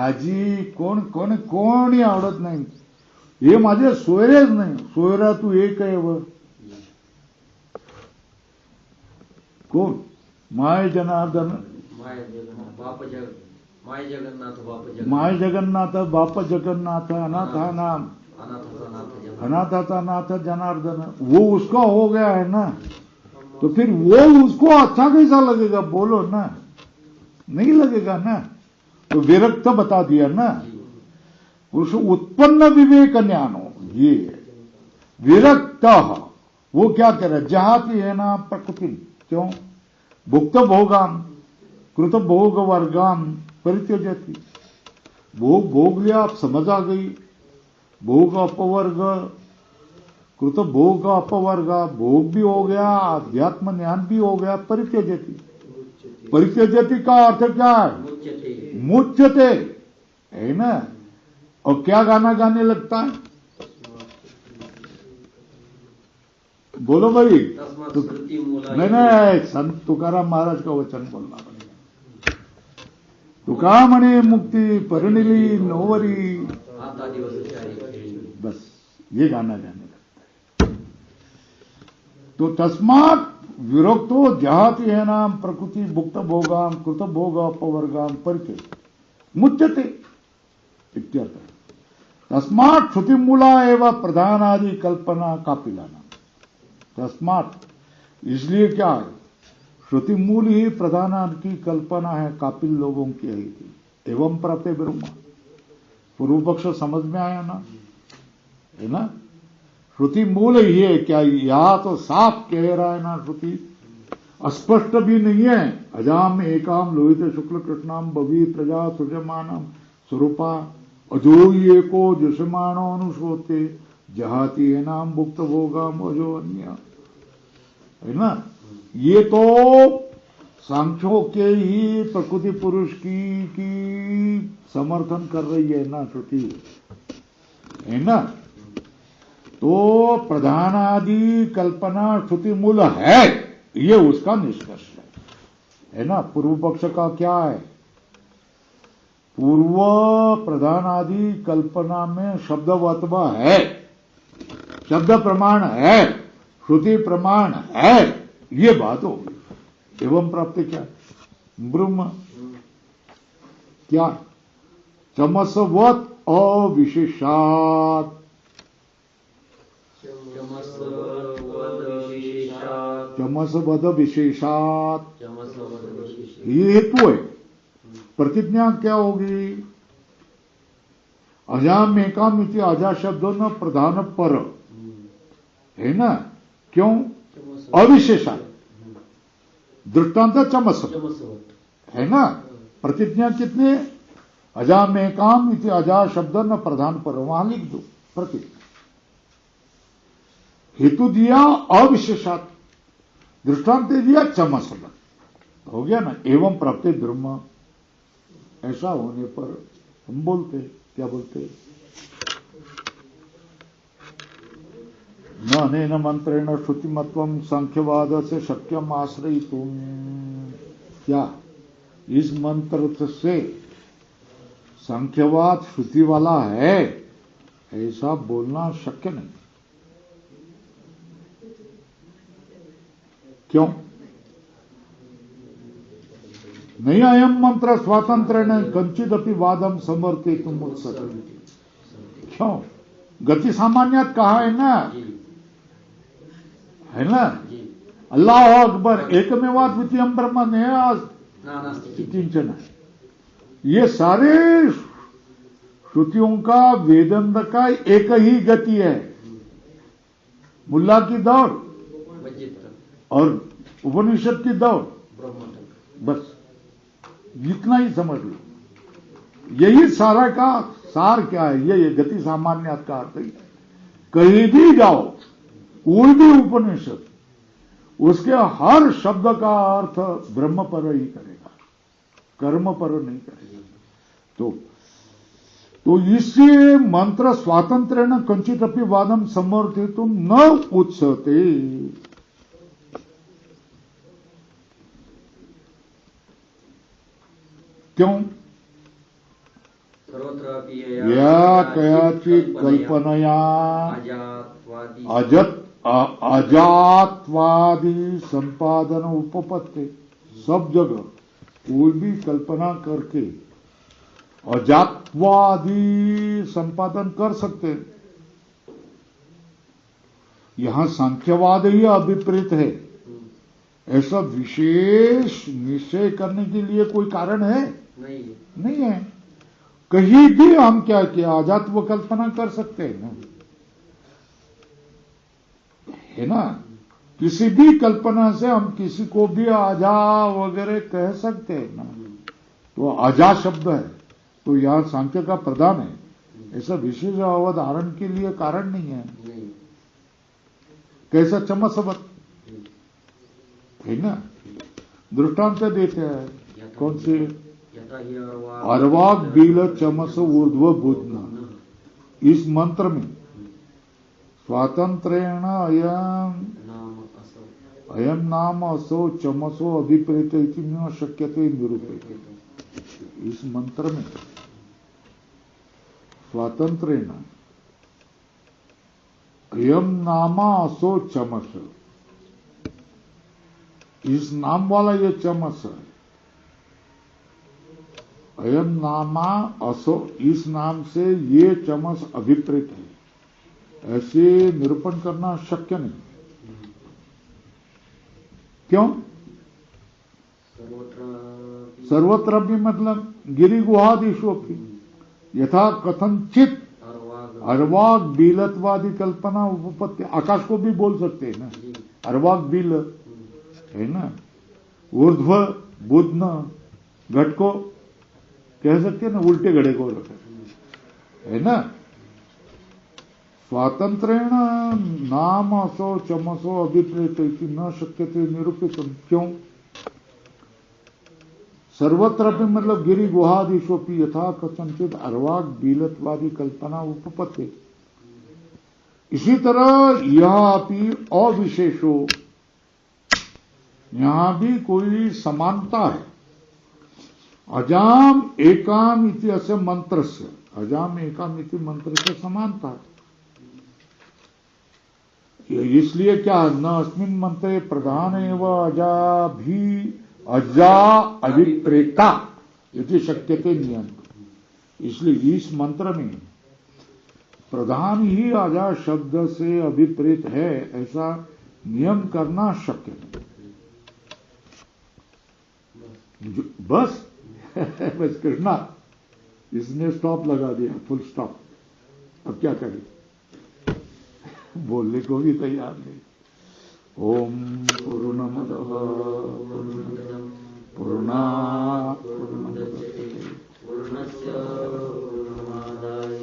आजी कोणी आवडत नाही. हे माझे सोयरेच नाही. सोयरा तू एक आहे व कोण? माय जनार्दन, माय जगन्नाथ बाप जगन्नाथ, अनाथाचा नाथ जनार्दन, वो उसका हो गया है ना. तो फिर वो उसको अच्छा कैसा लगेगा? बोलो ना, नहीं लगेगा ना. तो विरक्त बता दिया ना, पुरुष उत्पन्न विवेक ज्ञानो, ये विरक्त वो क्या कह रहा है? जहाती है ना प्रकृति, क्यों? भुक्त भोगाम कृत भोग वर्गाम परित्यजति, भोग भोग लिया, आप समझ आ गई. भोग अपवर्ग, कृत भोग अपवर्ग, भोग भी हो गया, अध्यात्म ज्ञान भी हो गया. परित्यजति, परित्यजति का अर्थ क्या है? मुच्यते, है ना. और क्या गाना गाने लगता है? बोलो भाई. नहीं, संत तुकाराम महाराज का वचन बोलना पड़ेगा. तुका म्हणे मुक्ती परिणिली नोवरी, बस ये गाना गाने लगता है. तो तस्मात विरक्तो जहाती है नाम प्रकृति भुक्त भोगाम कृत भोग अपवर्गाम परिचय. मुच्यते इत्यर्थ। तस्मात् श्रुतिमूला एवं प्रधानादि कल्पना कापिलाना। तस्मात् इसलिए क्या है, श्रुतिमूल ही प्रधानादि की कल्पना है, कापिल लोगों की आई थी। एवं प्राप्त ब्रह्म, पूर्व पक्ष समझ में आया ना, है ना। श्रुति मूल ही है क्या, या तो साफ कह रहा है ना श्रुति, अस्पष्ट भी नहीं है। अजाम एकाम लोहित शुक्ल कृष्णाम भवी प्रजा सुजमानम स्वरूपा अजो ये को जुषमाणो अनुश्रोते जहाती है नाम भुक्त भोगाम अजो अन्य, है ना। ये तो सांख्यों के ही प्रकृति पुरुष की समर्थन कर रही है ना श्रुति, है ना। तो प्रधानादि कल्पना श्रुति मूल है, ये उसका निष्कर्ष है ना। पूर्व पक्ष का क्या है, पूर्व प्रधानादि कल्पना में शब्दवत्व है, शब्द प्रमाण है, श्रुति प्रमाण है, ये बात हो। एवं प्राप्त क्या ब्रह्म, क्या चमसवत अविशेषात, चमसवद विशेषात, ये हेतु है। प्रतिज्ञा क्या होगी, अजाम एकाम इति अजा शब्द न प्रधान पर, है ना। क्यों, अविशेषा, दृष्टांत चमस, है ना। प्रतिज्ञा कितने, अजाम एकाम इति अजा शब्द न प्रधान पर, वहां लिख दो प्रतिज्ञा। हेतु दिया अविशेषात, दृष्टांत दिया चमस, हो गया ना। एवं प्राप्त ब्रह्म, ऐसा होने पर हम बोलते, क्या बोलते, न अनेन मंत्रेण श्रुतिमत्वं सांख्यवाद से शक्यम आश्रयितुम, क्या इस मंत्र से सांख्यवाद श्रुति वाला है ऐसा बोलना शक्य नहीं। क्यों नहीं, अयम मंत्र स्वातंत्र ने कंचित अपनी वादम समर्थितुम उत्सते, क्यों, गति सामान्यत कहा है ना, है ना। अल्लाह अकबर एकमेवा द्वितीयम ब्रह्म किंचन है, ये सारे श्रुतियों का वेदांत का एक ही गति है। मुल्ला की दौड़ और उपनिषद की दौड़, बस इतना ही समझ लो। यही सारा का सार क्या है, ये गति सामान्य का अर्थ ही। कहीं भी जाओ, कोई भी उपनिषद, उसके हर शब्द का अर्थ ब्रह्म पर ही करेगा, कर्म पर नहीं करेगा। तो इससे मंत्र स्वातंत्र न कंचित अपनी वादम समर्थितुम न उत्सते, क्यों, या कयाचित कल्पनया अजात्वादि संपादन उपपत्ति, सब जगह कोई भी कल्पना करके अजात्वादि संपादन कर सकते हैं। यहां सांख्यवाद ही अभिप्रेत है, ऐसा विशेष निश्चय करने के लिए कोई कारण है नहीं है। कहीं भी हम क्या किया, अजात्व कल्पना कर सकते हैं ना, है ना। किसी भी कल्पना से हम किसी को भी अजा वगैरह कह सकते हैं ना। तो अजा शब्द है, तो यहां सांख्य का प्रधान है, ऐसा विशेष अवधारण के लिए कारण नहीं है। कैसा चमसवत, है ना। दृष्टांत देते हैं, कौन से, अर्वाक बील चमस ऊर्ध्व बुधना, इस मंत्र में स्वातंत्रेण अयम नाम असो चमसो अभिप्रेत न शक्यते निरूपते। इस मंत्र में स्वातंत्रेण अयम नामा असो चमस, इस नाम वाला ये चमस है, अयम नामा असो, इस नाम से ये चमस अभिप्रेत है, ऐसे निरूपण करना शक्य नहीं। क्यों? सर्वत्र भी मतलब गिरि गुहादिशु की यथा कथनचित अर्वाग बीलत्वादि कल्पना उपपत्ति। आकाश को भी बोल सकते हैं ना, अर्वाग बील है ना, ऊर्ध्व बुधन, घट को कह सकते हैं ना, उल्टे घड़े को रखे है ना। स्वातंत्रेण नाम असो चमसो अभिप्रेत न शक्यते निरूपित। क्यों? सर्वत्र भी मतलब गिरि गुहादिशोपि यथा कथनचित अर्वाग बीलत्वादि कल्पना उपपत्ति। इसी तरह यह भी अविशेषो, यहां भी कोई समानता है। अजाम एकाम इति अस्य मंत्र से, अजाम एकाम इति मंत्र से समानता है। इसलिए क्या न अस्मिन् मंत्रे प्रधान एवं अजा भी अजा अभिप्रेता इति शक्यते नियम। इसलिए इस मंत्र में प्रधान ही अजा शब्द से अभिप्रेत है, ऐसा नियम करना शक्य नहीं। बस बस कृष्णा, इसने स्टॉप लगा दिया, फुल स्टॉप। अब क्या करें, बोलने को भी तैयार नहीं। ओम पूर्णमदः पूर्णात् पूर्णमुदच्यते पूर्णस्य पूर्णमादाय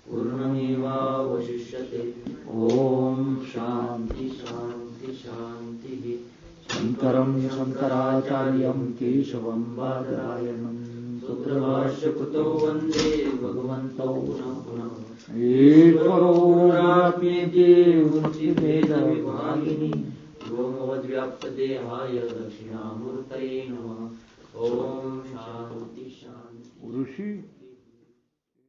पूर्णमेवावशिष्यते। ओम शांति शांति शांति। शंकरं शंकराचार्यं केशवं बादरायणं सूत्रभाष्यकृतो वन्दे भगवन्तौ पुनः पुनः। ईश्वरोरात्मेति मूर्तिभेदविभागिनी व्योमवद्व्याप्तदेहाय दक्षिणामूर्तये नमः। ओम शांति शांति। ऋषि